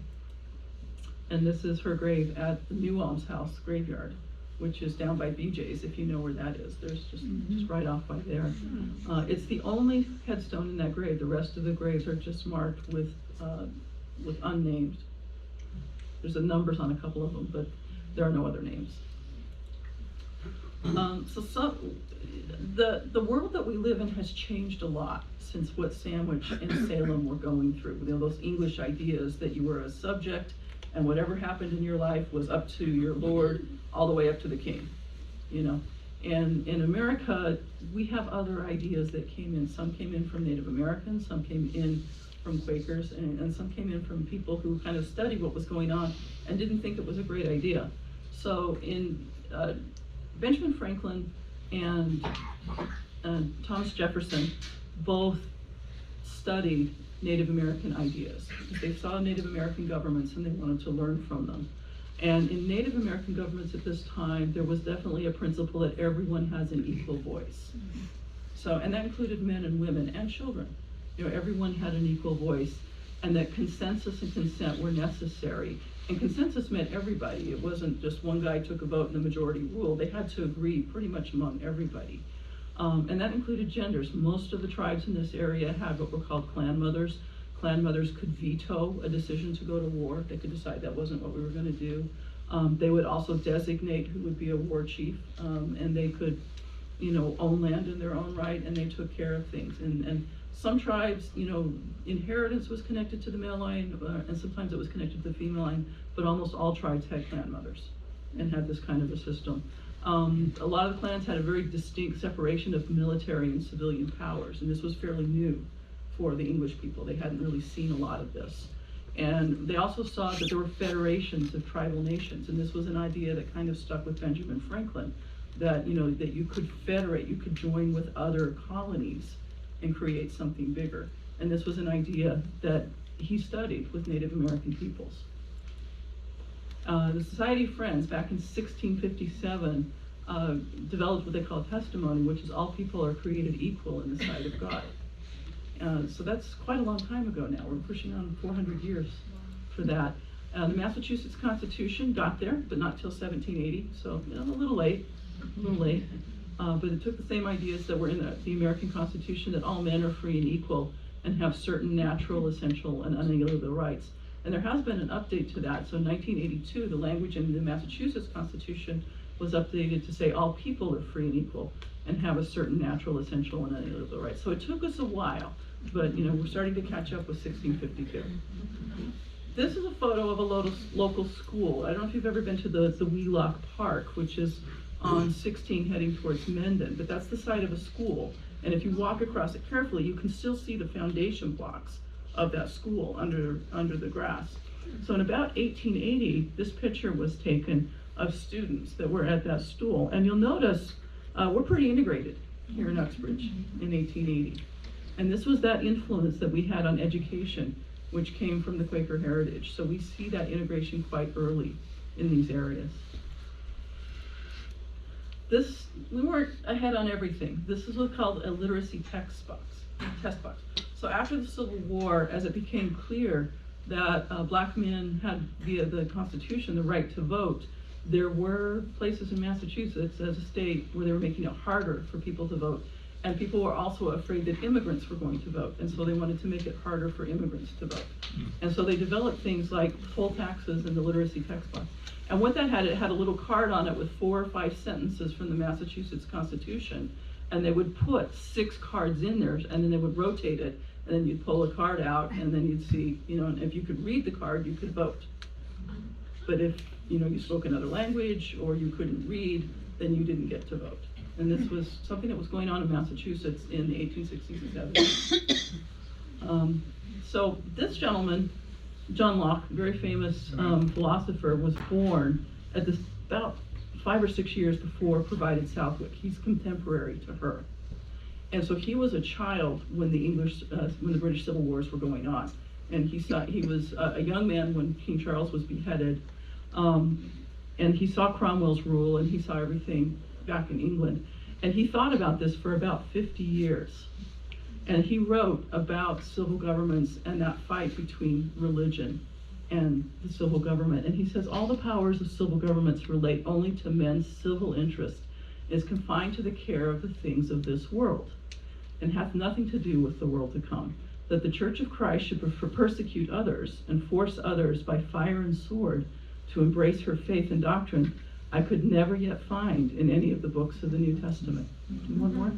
And this is her grave at the New Alms House graveyard, which is down by BJ's, if you know where that is. There's just right off by there. It's the only headstone in that grave. The rest of the graves are just marked with unnamed. There's numbers on a couple of them, but there are no other names. The world that we live in has changed a lot since what Sandwich and Salem were going through. You know, those English ideas that you were a subject and whatever happened in your life was up to your Lord, all the way up to the king, you know. And in America, we have other ideas that came in. Some came in from Native Americans, some came in from Quakers, and some came in from people who kind of studied what was going on and didn't think it was a great idea. So in Benjamin Franklin and Thomas Jefferson both studied Native American ideas. They saw Native American governments and they wanted to learn from them. And in Native American governments at this time, there was definitely a principle that everyone has an equal voice. So, and that included men and women and children. You know, everyone had an equal voice, and that consensus and consent were necessary. And consensus meant everybody. It wasn't just one guy took a vote and the majority ruled. They had to agree pretty much among everybody. And that included genders. Most of the tribes in this area had what were called clan mothers. Clan mothers could veto a decision to go to war. They could decide that wasn't what we were going to do. They would also designate who would be a war chief, and they could, you know, own land in their own right, and they took care of things. And some tribes, you know, inheritance was connected to the male line, and sometimes it was connected to the female line, but almost all tribes had clan mothers and had this kind of a system. A lot of the clans had a very distinct separation of military and civilian powers, and this was fairly new for the English people. They hadn't really seen a lot of this. And they also saw that there were federations of tribal nations, and this was an idea that kind of stuck with Benjamin Franklin, that, you know, that you could federate, you could join with other colonies and create something bigger. And this was an idea that he studied with Native American peoples. The Society of Friends, back in 1657, developed what they call testimony, which is all people are created equal in the sight of God. So that's quite a long time ago now. We're pushing on 400 years for that. The Massachusetts Constitution got there, but not till 1780, so, you know, a little late. But it took the same ideas that were in the American Constitution, that all men are free and equal and have certain natural, essential, and unalienable rights. And there has been an update to that. So in 1982, the language in the Massachusetts Constitution was updated to say all people are free and equal and have a certain natural, essential, and unalienable rights. So it took us a while, but we're starting to catch up with 1652. This is a photo of a local school. I don't know if you've ever been to the Wheelock Park, which is on 16 heading towards Mendon, but that's the site of a school. And if you walk across it carefully, you can still see the foundation blocks of that school under the grass. So in about 1880, this picture was taken of students that were at that school. And you'll notice we're pretty integrated here in Uxbridge in 1880. And this was that influence that we had on education, which came from the Quaker heritage. So we see that integration quite early in these areas. We weren't ahead on everything. This is what's called a literacy test box. So after the Civil War, as it became clear that black men had, via the Constitution, the right to vote, there were places in Massachusetts as a state where they were making it harder for people to vote. And people were also afraid that immigrants were going to vote. And so they wanted to make it harder for immigrants to vote. And so they developed things like poll taxes and the literacy text box. And what that had, it had a little card on it with 4 or 5 sentences from the Massachusetts Constitution. And they would put 6 cards in there, and then they would rotate it. And then you'd pull a card out, and then you'd see, and if you could read the card, you could vote. But if, you spoke another language or you couldn't read, then you didn't get to vote. And this was something that was going on in Massachusetts in the 1860s and 70s. So this gentleman, John Locke, very famous philosopher, was born at this about 5 or 6 years before Provided Southwick. He's contemporary to her. And so he was a child when the British Civil Wars were going on. And he was a young man when King Charles was beheaded. And he saw Cromwell's rule, and he saw everything back in England. And he thought about this for about 50 years. And he wrote about civil governments and that fight between religion and the civil government. And he says, all the powers of civil governments relate only to men's civil interest, is confined to the care of the things of this world, and hath nothing to do with the world to come. That the Church of Christ should persecute others and force others by fire and sword to embrace her faith and doctrine, I could never yet find in any of the books of the New Testament. One more.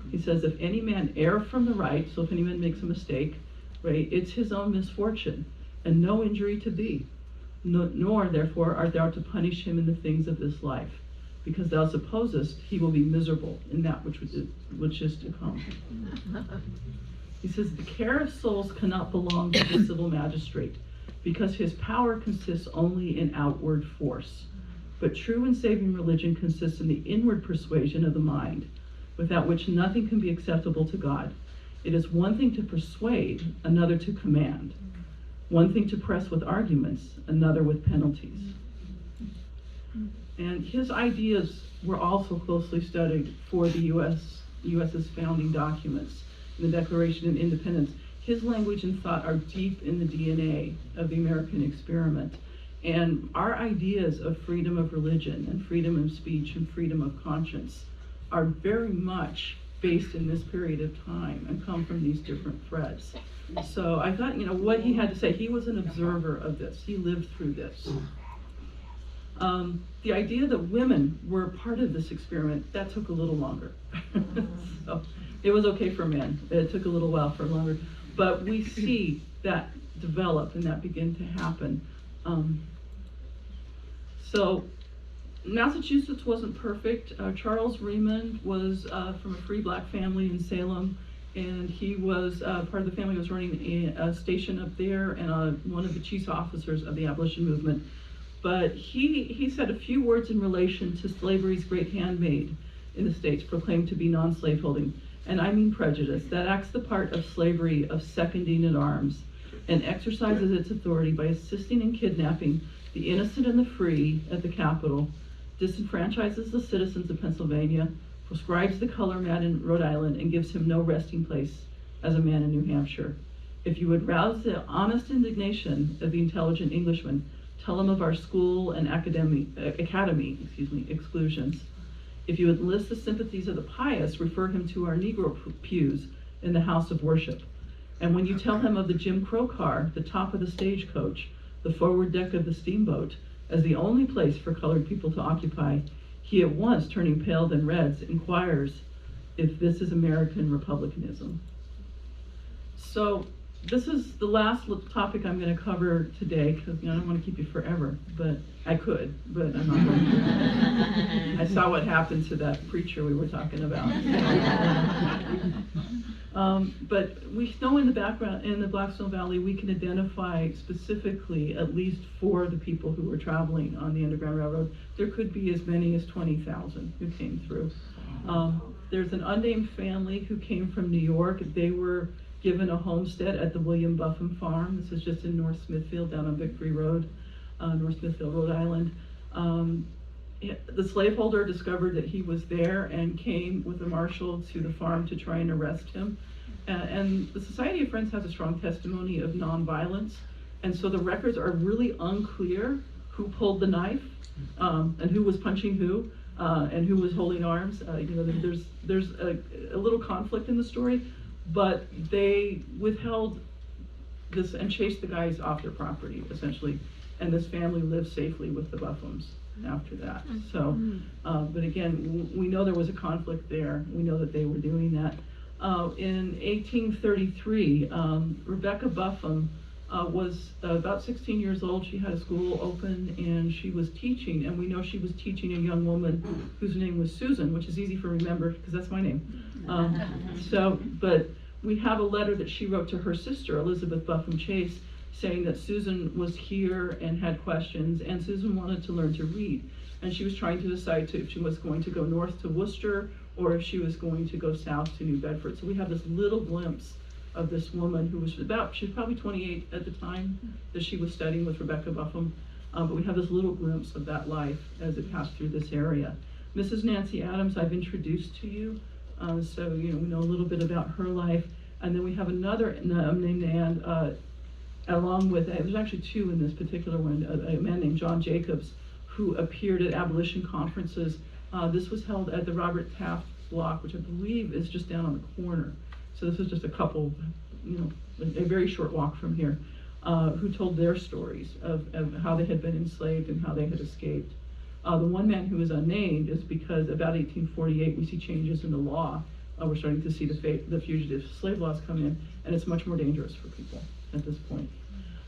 He says, if any man err from the right, so if any man makes a mistake, right, it's his own misfortune, and no injury to thee. Nor, therefore, art thou to punish him in the things of this life, because thou supposest he will be miserable in that which is to come. He says, the care of souls cannot belong to the civil magistrate, because his power consists only in outward force. But true and saving religion consists in the inward persuasion of the mind, without which nothing can be acceptable to God. It is one thing to persuade, another to command. One thing to press with arguments, another with penalties. And his ideas were also closely studied for the U.S.'s founding documents, the Declaration of Independence. His language and thought are deep in the DNA of the American experiment. And our ideas of freedom of religion and freedom of speech and freedom of conscience are very much based in this period of time and come from these different threads. So I thought, what he had to say, he was an observer of this. He lived through this. The idea that women were part of this experiment, that took a little longer. So it was okay for men. It took a little while for longer. But we see that develop and that begin to happen. So Massachusetts wasn't perfect. Charles Remond was from a free black family in Salem, and he was part of the family who was running a station up there and one of the chief officers of the abolition movement. But he said a few words in relation to slavery's great handmaid in the states, proclaimed to be non-slaveholding. And I mean prejudice, that acts the part of slavery of seconding at arms and exercises its authority by assisting in kidnapping the innocent and the free at the Capitol, disenfranchises the citizens of Pennsylvania, proscribes the color man in Rhode Island, and gives him no resting place as a man in New Hampshire. If you would rouse the honest indignation of the intelligent Englishman, tell him of our school and academy exclusions. If you would enlist the sympathies of the pious, refer him to our Negro pews in the house of worship. And when you tell him of the Jim Crow car, the top of the stagecoach, the forward deck of the steamboat, as the only place for colored people to occupy, he at once, turning pale then reds, inquires if this is American republicanism. So this is the last topic I'm going to cover today, because I don't want to keep you forever, but I could, but I'm not going to. I saw what happened to that preacher we were talking about. But we know in the background, in the Blackstone Valley, we can identify specifically at least for the people who were traveling on the Underground Railroad. There could be as many as 20,000 who came through. There's an unnamed family who came from New York. They were given a homestead at the William Buffum Farm. This is just in North Smithfield, down on Victory Road, North Smithfield, Rhode Island. The slaveholder discovered that he was there and came with a marshal to the farm to try and arrest him. And the Society of Friends has a strong testimony of nonviolence, and so the records are really unclear who pulled the knife and who was punching who and who was holding arms. There's a little conflict in the story, but they withheld this and chased the guys off their property, essentially, and this family lived safely with the Buffums after that. So, but again, we know there was a conflict there. We know that they were doing that. In 1833, Rebecca Buffum was about 16 years old. She had a school open and she was teaching, and we know she was teaching a young woman whose name was Susan, which is easy for remember because that's my name. But we have a letter that she wrote to her sister, Elizabeth Buffum Chase, saying that Susan was here and had questions, and Susan wanted to learn to read. And she was trying to decide if she was going to go north to Worcester or if she was going to go south to New Bedford. So we have this little glimpse of this woman who was she was probably 28 at the time that she was studying with Rebecca Buffum. But we have this little glimpse of that life as it passed through this area. Mrs. Nancy Adams, I've introduced to you. So, we know a little bit about her life. And then we have another named Anne, along with, there's actually two in this particular one, a man named John Jacobs, who appeared at abolition conferences. This was held at the Robert Taft block, which I believe is just down on the corner. So this is just a couple, a very short walk from here, who told their stories of how they had been enslaved and how they had escaped. The one man who is unnamed is because about 1848 we see changes in the law. We're starting to see the fugitive slave laws come in, and it's much more dangerous for people at this point.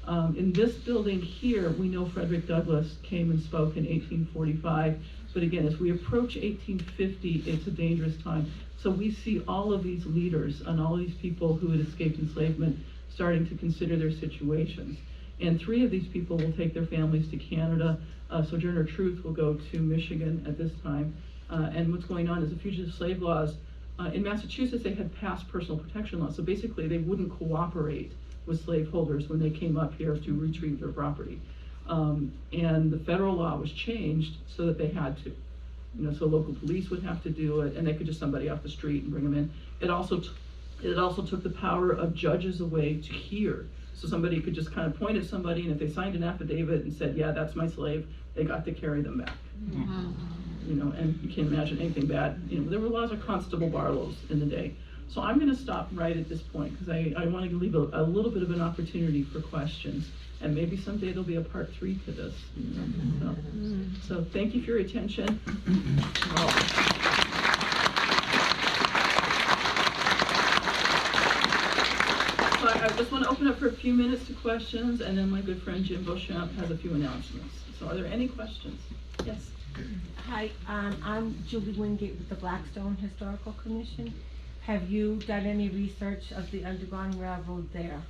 In this building here, we know Frederick Douglass came and spoke in 1845, but again, as we approach 1850, it's a dangerous time. So we see all of these leaders and all of these people who had escaped enslavement starting to consider their situations. And 3 of these people will take their families to Canada. Sojourner Truth will go to Michigan at this time. And what's going on is the fugitive slave laws. In Massachusetts, they had passed personal protection laws. So basically, they wouldn't cooperate with slaveholders when they came up here to retrieve their property. And the federal law was changed so that they had to. So local police would have to do it, and they could just somebody off the street and bring them in. It also took the power of judges away to hear. So somebody could just kind of point at somebody, and if they signed an affidavit and said, yeah, that's my slave, they got to carry them back. And you can't imagine anything bad. There were laws of Constable Barlow's in the day. So I'm going to stop right at this point because I want to leave a little bit of an opportunity for questions. And maybe someday there'll be a part 3 to this. So thank you for your attention. So I just want to open up for a few minutes to questions, and then my good friend Jim Beauchamp has a few announcements. So are there any questions? Yes. Hi, I'm Julie Wingate with the Blackstone Historical Commission. Have you done any research of the Underground Railroad there?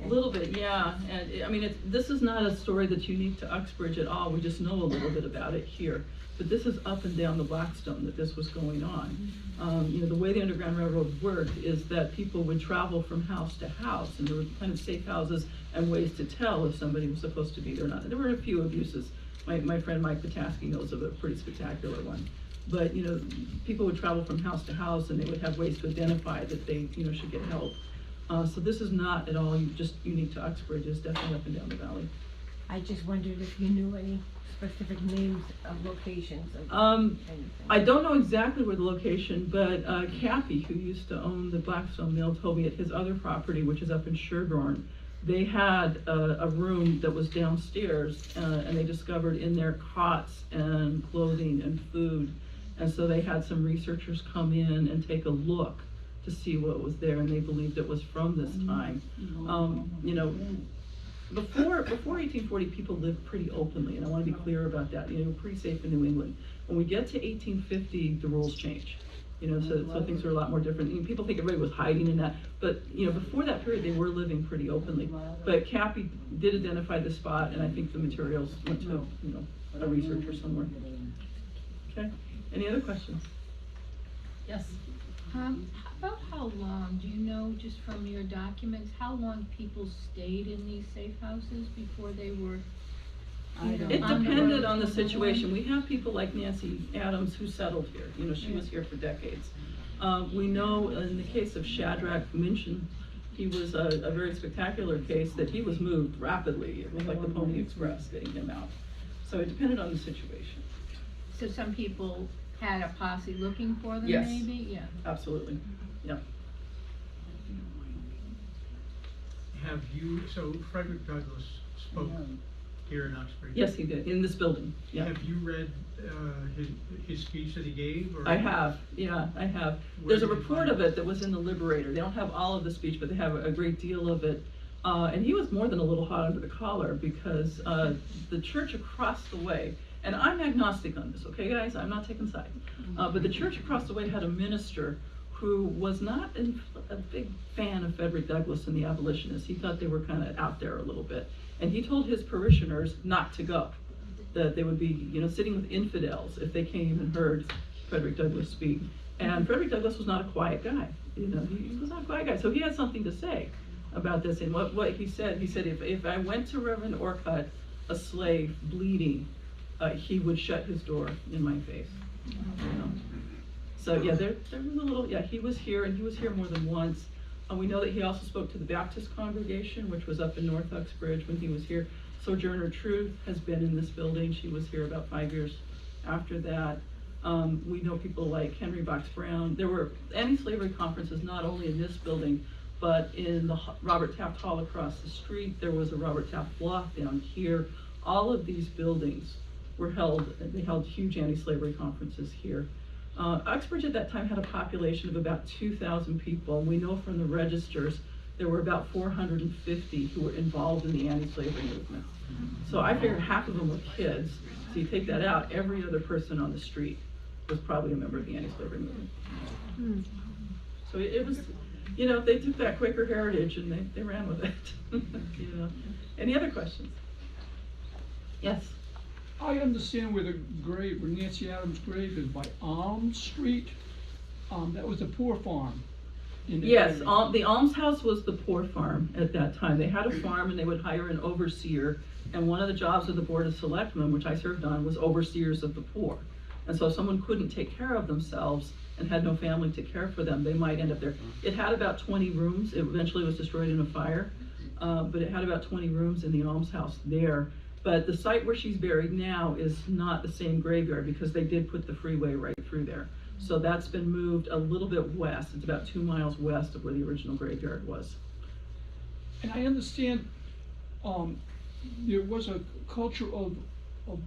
A little bit, yeah. And this is not a story that's unique to Uxbridge at all. We just know a little bit about it here. But this is up and down the Blackstone that this was going on. The way the Underground Railroad worked is that people would travel from house to house, and there were kind of safe houses and ways to tell if somebody was supposed to be there or not. And there were a few abuses. My friend Mike Pataski knows of a pretty spectacular one. But people would travel from house to house, and they would have ways to identify that they should get help. So this is not at all just unique to Uxbridge. It's definitely up and down the valley. I just wondered if you knew any specific names of locations of anything. I don't know exactly where the location, but Cappy, who used to own the Blackstone Mill, told me at his other property, which is up in Sherborne, they had a room that was downstairs, and they discovered in there cots and clothing and food. And so they had some researchers come in and take a look to see what was there, and they believed it was from this time. You know, before 1840, people lived pretty openly, and I want to be clear about that. You know, pretty safe in New England. When we get to 1850, the rules change. You know, so things are a lot more different. You know, people think everybody was hiding in that, but you know, before that period, they were living pretty openly. But Cappy did identify the spot, and I think the materials went to, you know, a researcher somewhere. Okay. Any other questions? Yes. About how long, do you know, just from your documents, how long people stayed in these safe houses before they were, you know, It on the depended road on the to Illinois? situation. We have people like Nancy Adams who settled here. You know, she was here for decades. We know in the case of Shadrach Minchin, he was a very spectacular case that he was moved rapidly. It was like the Pony Express getting him out. So it depended on the situation. So some people had a posse looking for them, Yes. maybe? Yeah. Absolutely. Yeah. Have you, so Frederick Douglass spoke here in Uxbridge? Yes, he did, in this building. Yeah. Have you read his speech that he gave? Or? I have, yeah, I have. Where There's a did you report find of it? it that was in the Liberator. They don't have all of the speech, but they have a great deal of it. And he was more than a little hot under the collar because the church across the way, and I'm agnostic on this, okay guys, I'm not taking sides. But the church across the way had a minister who was not a big fan of Frederick Douglass and the abolitionists. He thought they were kind of out there a little bit. And he told his parishioners not to go, that they would be, you know, sitting with infidels if they came and heard Frederick Douglass speak. And Frederick Douglass was not a quiet guy, you know, he was not a quiet guy. So he had something to say about this. And what he said, if I went to Reverend Orcutt, a slave, bleeding, he would shut his door in my face. You know? So yeah, there was a little, yeah, he was here, and he was here more than once. We know that he also spoke to the Baptist congregation, which was up in North Uxbridge when he was here. Sojourner Truth has been in this building. She was here about 5 years after that. We know people like Henry Box Brown. There were anti-slavery conferences not only in this building, but in the Robert Taft Hall across the street. There was a Robert Taft Block down here. All of these buildings were held, they held huge anti-slavery conferences here. Uxbridge at that time had a population of about 2,000 people. We know from the registers there were about 450 who were involved in the anti-slavery movement. So I figured half of them were kids. So you take that out, every other person on the street was probably a member of the anti-slavery movement. So it was, you know, they took that Quaker heritage and they ran with it. You know. Any other questions? Yes. I understand where the grave, where Nancy Adams' grave is by Alms Street. That was a poor farm. In the Yes, area. the almshouse was the poor farm at that time. They had a farm and they would hire an overseer. And one of the jobs of the Board of Selectmen, which I served on, was overseers of the poor. And so if someone couldn't take care of themselves and had no family to care for them, they might end up there. It had about 20 rooms. It eventually was destroyed in a fire. But it had about 20 rooms in the almshouse there. But the site where she's buried now is not the same graveyard because they did put the freeway right through there. So that's been moved a little bit west. It's about 2 miles west of where the original graveyard was. And I understand there was a culture of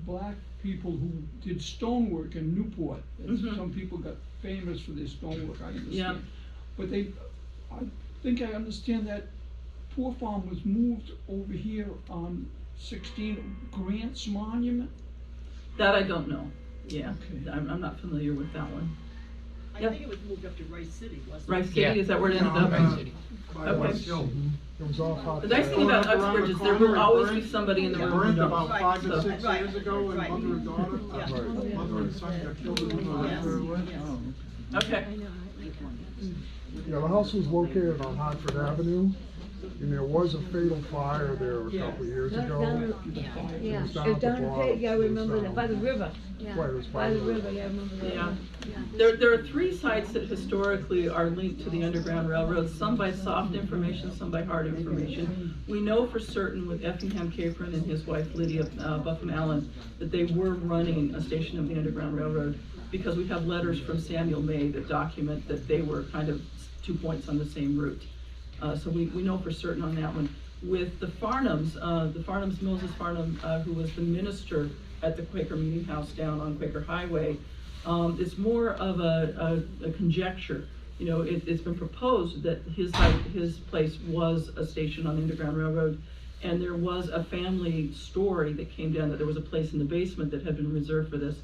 black people who did stonework in Newport. And Mhm. some people got famous for their stonework, I understand. Yeah. But I think I understand that poor farm was moved over here on 16 Grant's Monument. That I don't know. Yeah, Okay. I'm not familiar with that one. I Yeah. think it was moved up to Rice City, wasn't it? Rice City, Yeah. is that where it ended up? By Okay. West Hill. It was all hot. The nice thing about Uxbridge is there will always be somebody in the room who Burned knows. about 5 So- or 6 Right, years ago, and right. mother and daughter, Yeah. mother and son got killed in the Yes, yes. Okay, Yeah, the house was located on Hartford Avenue, and there was a fatal fire there a couple of years ago. Yeah, was it down was at the down in bottom. Peg, I It was remember that, down. by the river. Yeah, Right, it was by the river, yeah, I remember that. Yeah. Yeah. There are 3 sites that historically are linked to the Underground Railroad, some by soft information, some by hard information. We know for certain with Effingham Capron and his wife Lydia Buffum Allen that they were running a station of the Underground Railroad, because we have letters from Samuel May that document that they were kind of 2 points on the same route. So we know for certain on that one. With the Farnhams, Moses Farnham, who was the minister at the Quaker Meeting House down on Quaker Highway, it's more of a conjecture. You know, it's been proposed that his place was a station on the Underground Railroad, and there was a family story that came down that there was a place in the basement that had been reserved for this.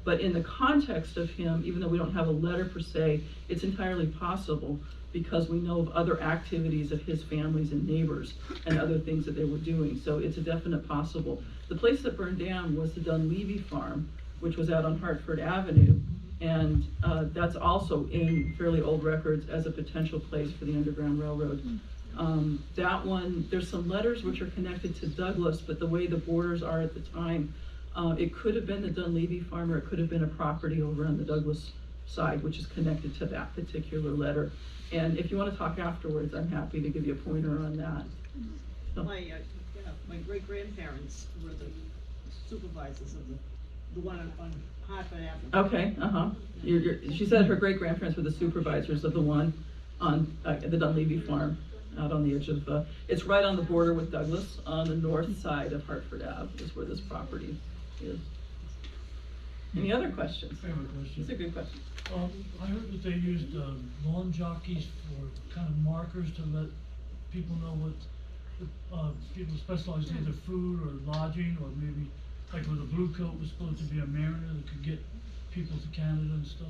But in the context of him, even though we don't have a letter per se, it's entirely possible, because we know of other activities of his families and neighbors and other things that they were doing. So it's a definite possible. The place that burned down was the Dunleavy Farm, which was out on Hartford Avenue. And that's also in fairly old records as a potential place for the Underground Railroad. That one, there's some letters which are connected to Douglas, but the way the borders are at the time, it could have been the Dunleavy Farm, or it could have been a property over on the Douglas side, which is connected to that particular letter. And if you want to talk afterwards, I'm happy to give you a pointer on that. So. My great-grandparents were the supervisors of the one on Hartford Avenue. Okay, she said her great-grandparents were the supervisors of the one on the Dunleavy Farm, out on the edge of, it's right on the border with Douglas, on the north side of Hartford Ave is where this property is. Any other questions? I have a question. It's a good question. I heard that they used lawn jockeys for kind of markers to let people know what people specialized in either food or lodging, or maybe like with a blue coat was supposed to be a mariner that could get people to Canada and stuff.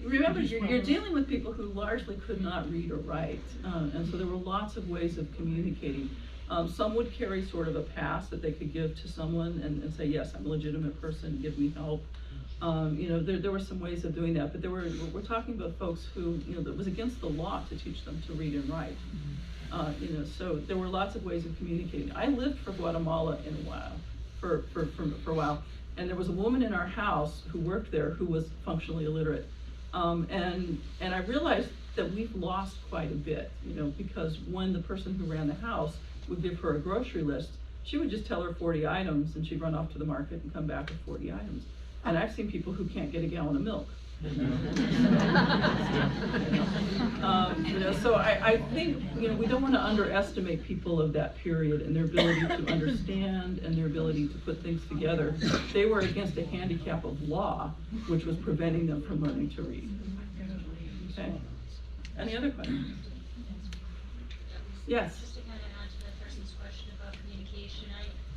Remember, you're dealing with people who largely could not read or write, and so there were lots of ways of communicating. Some would carry sort of a pass that they could give to someone and say, yes, I'm a legitimate person, give me help. You know, there were some ways of doing that, but we're talking about folks who, you know, it was against the law to teach them to read and write. You know, so there were lots of ways of communicating. I lived for Guatemala in a while, for a while, and there was a woman in our house who worked there who was functionally illiterate. And I realized that we've lost quite a bit, you know, because when the person who ran the house would give her a grocery list, she would just tell her 40 items, and she'd run off to the market and come back with 40 items. And I've seen people who can't get a gallon of milk. You know, so I think, you know, we don't want to underestimate people of that period and their ability to understand and their ability to put things together. They were against a handicap of law, which was preventing them from learning to read. Okay. Any other questions? Yes. Just to kind of add to that person's question about communication,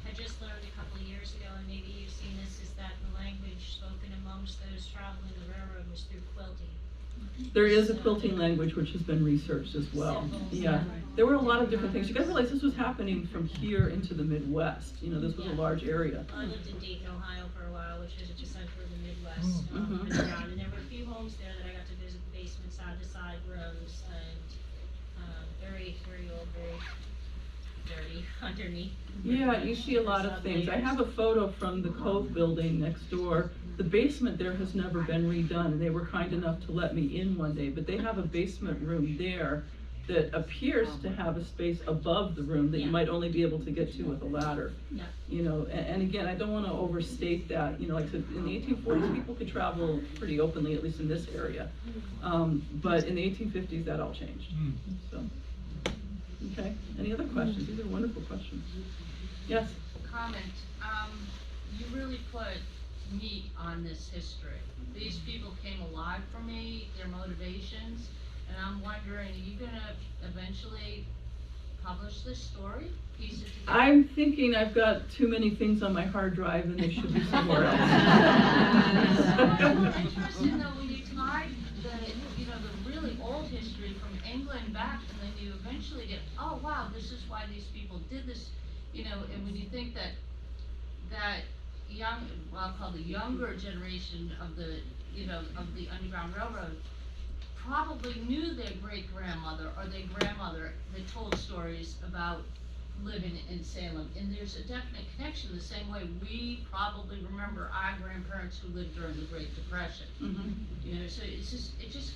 I just learned a couple of years ago, and maybe you've seen this, is that the language spoken amongst those traveling the railroad was through quilting. There is a quilting language which has been researched as well. Yeah, there were a lot of different things. You gotta realize this was happening from here into the Midwest. You know, this was a large area. I lived in Dayton, Ohio for a while, which is just center of the Midwest. And there were a few homes there that I got to visit, the basement, side to side rooms, and very, very old, very dirty underneath. Yeah, you see a lot of things. I have a photo from the Cove building next door. The basement there has never been redone, and they were kind enough to let me in one day, but they have a basement room there that appears to have a space above the room that you might only be able to get to with a ladder. Yeah. You know, and again, I don't want to overstate that. You know, like I said, in the 1840s, people could travel pretty openly, at least in this area. But in the 1850s, that all changed. So, okay. Any other questions? These are wonderful questions. Yes? Comment. You really put meat on this history. These people came alive for me, their motivations, and I'm wondering, are you gonna eventually publish this story? Piece it together? I'm thinking I've got too many things on my hard drive and they should be somewhere else. Well, interesting though, when you tie the really old history from England back, and then you eventually get, oh wow, this is why these people did this, and when you think that young, well, I'll call the younger generation of the Underground Railroad probably knew their great-grandmother or their grandmother that told stories about living in Salem, and there's a definite connection the same way we probably remember our grandparents who lived during the Great Depression. You know, so it just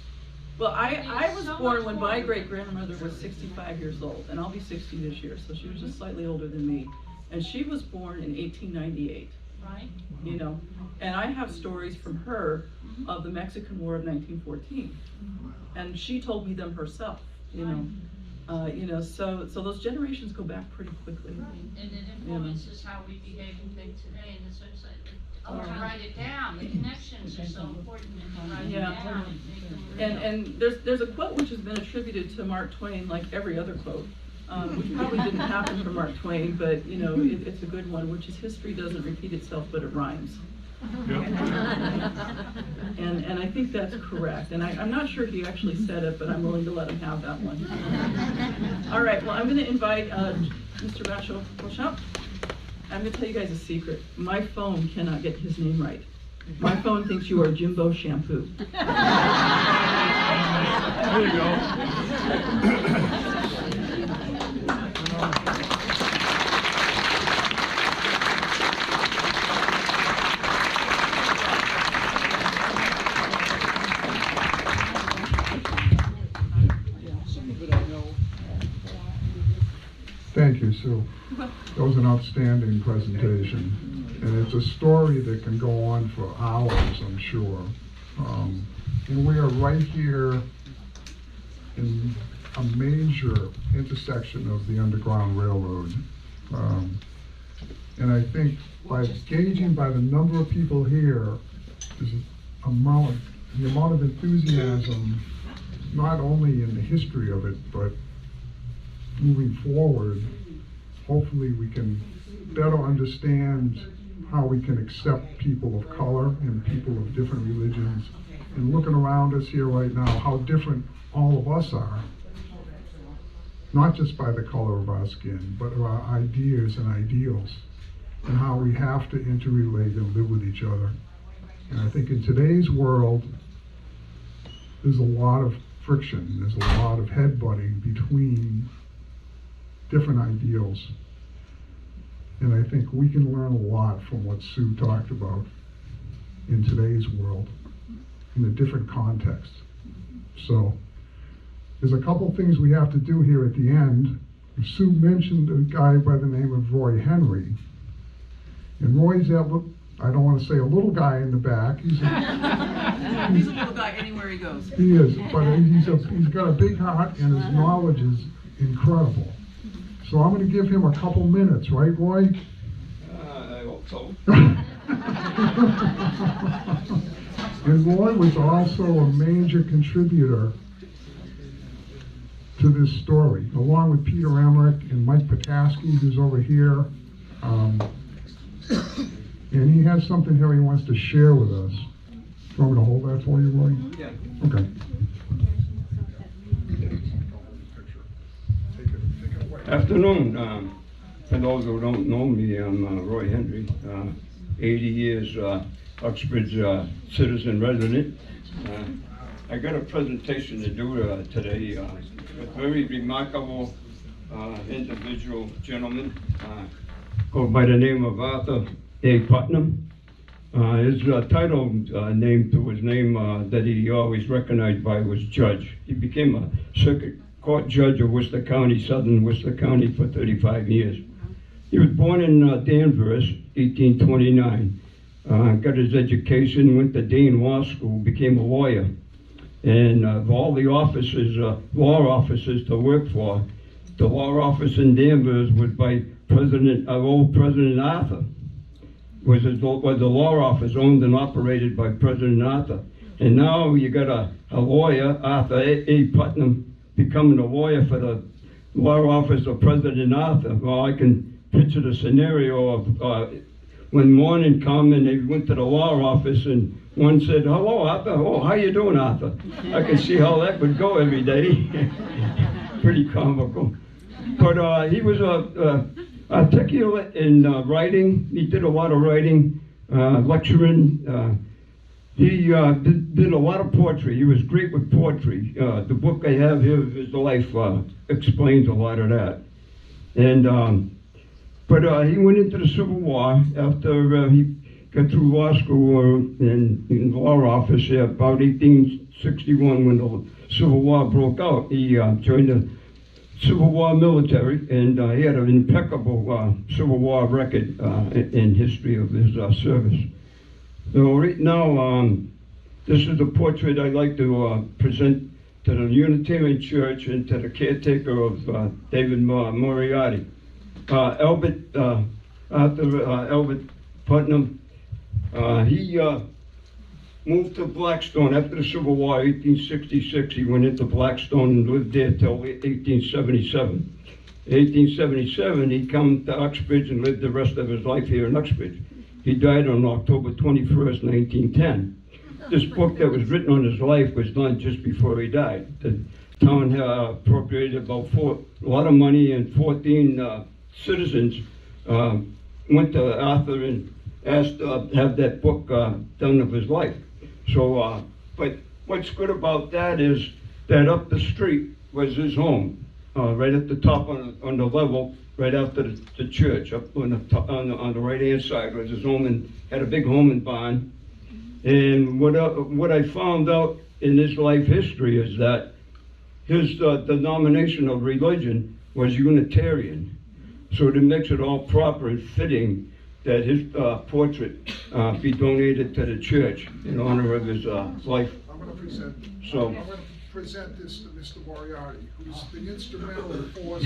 Well, I was so born much when my more. great-grandmother was 65 years old, and I'll be 60 this year, so she was just slightly older than me. And she was born in 1898, right. you know? And I have stories from her of the Mexican War of 1914. And she told me them herself, you know? So those generations go back pretty quickly. And it influences how we behave and think today, and that's what I said, to write it down, the connections are so important, and to write it down. And make them real. And there's a quote which has been attributed to Mark Twain, like every other quote, which probably didn't happen for Mark Twain, but you know, it's a good one, which is history doesn't repeat itself, but it rhymes. And I think that's correct. And I'm not sure he actually said it, but I'm willing to let him have that one. All right, well, I'm going to invite Mr. Bacho Beauchamp. I'm going to tell you guys a secret. My phone cannot get his name right. My phone thinks you are Jimbo Shampoo. There you go. Thank you, Sue. That was an outstanding presentation. And it's a story that can go on for hours, I'm sure. And we are right here in a major intersection of the Underground Railroad. And I think by gauging by the number of people here, there's the amount of enthusiasm, not only in the history of it, but moving forward, hopefully we can better understand how we can accept people of color and people of different religions. And looking around us here right now, how different all of us are, not just by the color of our skin, but of our ideas and ideals, and how we have to interrelate and live with each other. And I think in today's world, there's a lot of friction, there's a lot of headbutting between different ideals. And I think we can learn a lot from what Sue talked about in today's world, in a different context. So, there's a couple things we have to do here at the end. Sue mentioned a guy by the name of Roy Henry. And Roy's that, I don't want to say a little guy in the back. He's a little guy anywhere he goes. He is, but he's got a big heart and his knowledge is incredible. So I'm going to give him a couple minutes, right, Roy? I hope so. And Roy was also a major contributor to this story, along with Peter Emmerich and Mike Petaski, who's over here. And he has something here he wants to share with us. Do you want me to hold that for you, Roy? Yeah. Okay. Afternoon. For those who don't know me, I'm Roy Henry, 80 years Uxbridge citizen resident. I got a presentation to do today. A very remarkable individual gentleman, goes by the name of Arthur A. Putnam. His title name to his name that he always recognized by was judge. He became a circuit court judge of Worcester County, southern Worcester County, for 35 years. He was born in Danvers, 1829. Got his education, went to Dane Law School, became a lawyer. And of all the offices, law offices to work for, the law office in Danvers was by old President Arthur. Was the law office owned and operated by President Arthur. And now you got a lawyer, Arthur A. Putnam, becoming a lawyer for the law office of President Arthur. Well, I can picture the scenario of when morning come and they went to the law office and one said, "Hello, Arthur. Oh, how you doing, Arthur?" I can see how that would go every day. Pretty comical. But he was articulate in writing. He did a lot of writing, lecturing. He did a lot of poetry. He was great with poetry. The book I have here, His Life, explains a lot of that. And, but he went into the Civil War after he got through law school in the law office here about 1861 when the Civil War broke out. He joined the Civil War military, and he had an impeccable Civil War record in history of his service. So right now, this is the portrait I'd like to present to the Unitarian Church and to the caretaker of David Moriarty. Albert Putnam, he moved to Blackstone after the Civil War, 1866. He went into Blackstone and lived there till 1877. In 1877, he came to Uxbridge and lived the rest of his life here in Uxbridge. He died on October 21st, 1910. This book that was written on his life was done just before he died. The town appropriated about a lot of money, and 14 citizens went to Arthur and asked to have that book done of his life. So, but what's good about that is that up the street was his home, right at the top on the level, right after the church, up on the right-hand side was his home, and had a big home and barn. And what I found out in his life history is that his denomination of religion was Unitarian. So it makes it all proper and fitting that his portrait be donated to the church in honor of his life. I'm going to present. So. I'm going to present this to Mr. Moriarty, who's the instrumental force.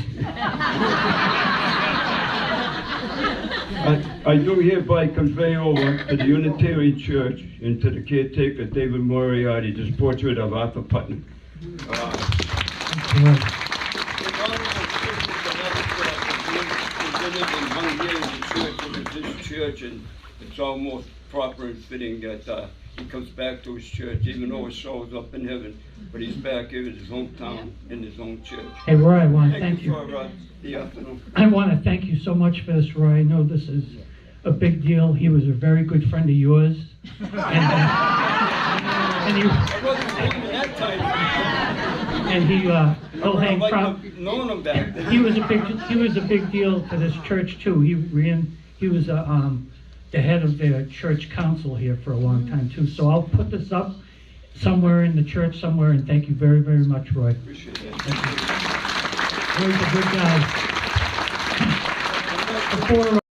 I do hereby convey over to the Unitarian Church and to the caretaker David Moriarty this portrait of Arthur Putnam. Church, and it's almost proper and fitting that he comes back to his church, even though his soul's up in heaven, but he's back here in his hometown, in his own church. Hey, Roy, I want to thank you. For the afternoon. I want to thank you so much for this, Roy. I know this is a big deal. He was a very good friend of yours. And he'll hang proud. Known him back then. He was a big deal for this church too. He was the head of the church council here for a long time too. So I'll put this up somewhere in the church somewhere, and thank you very, very much, Roy. Appreciate that. Roy's a good guy. Before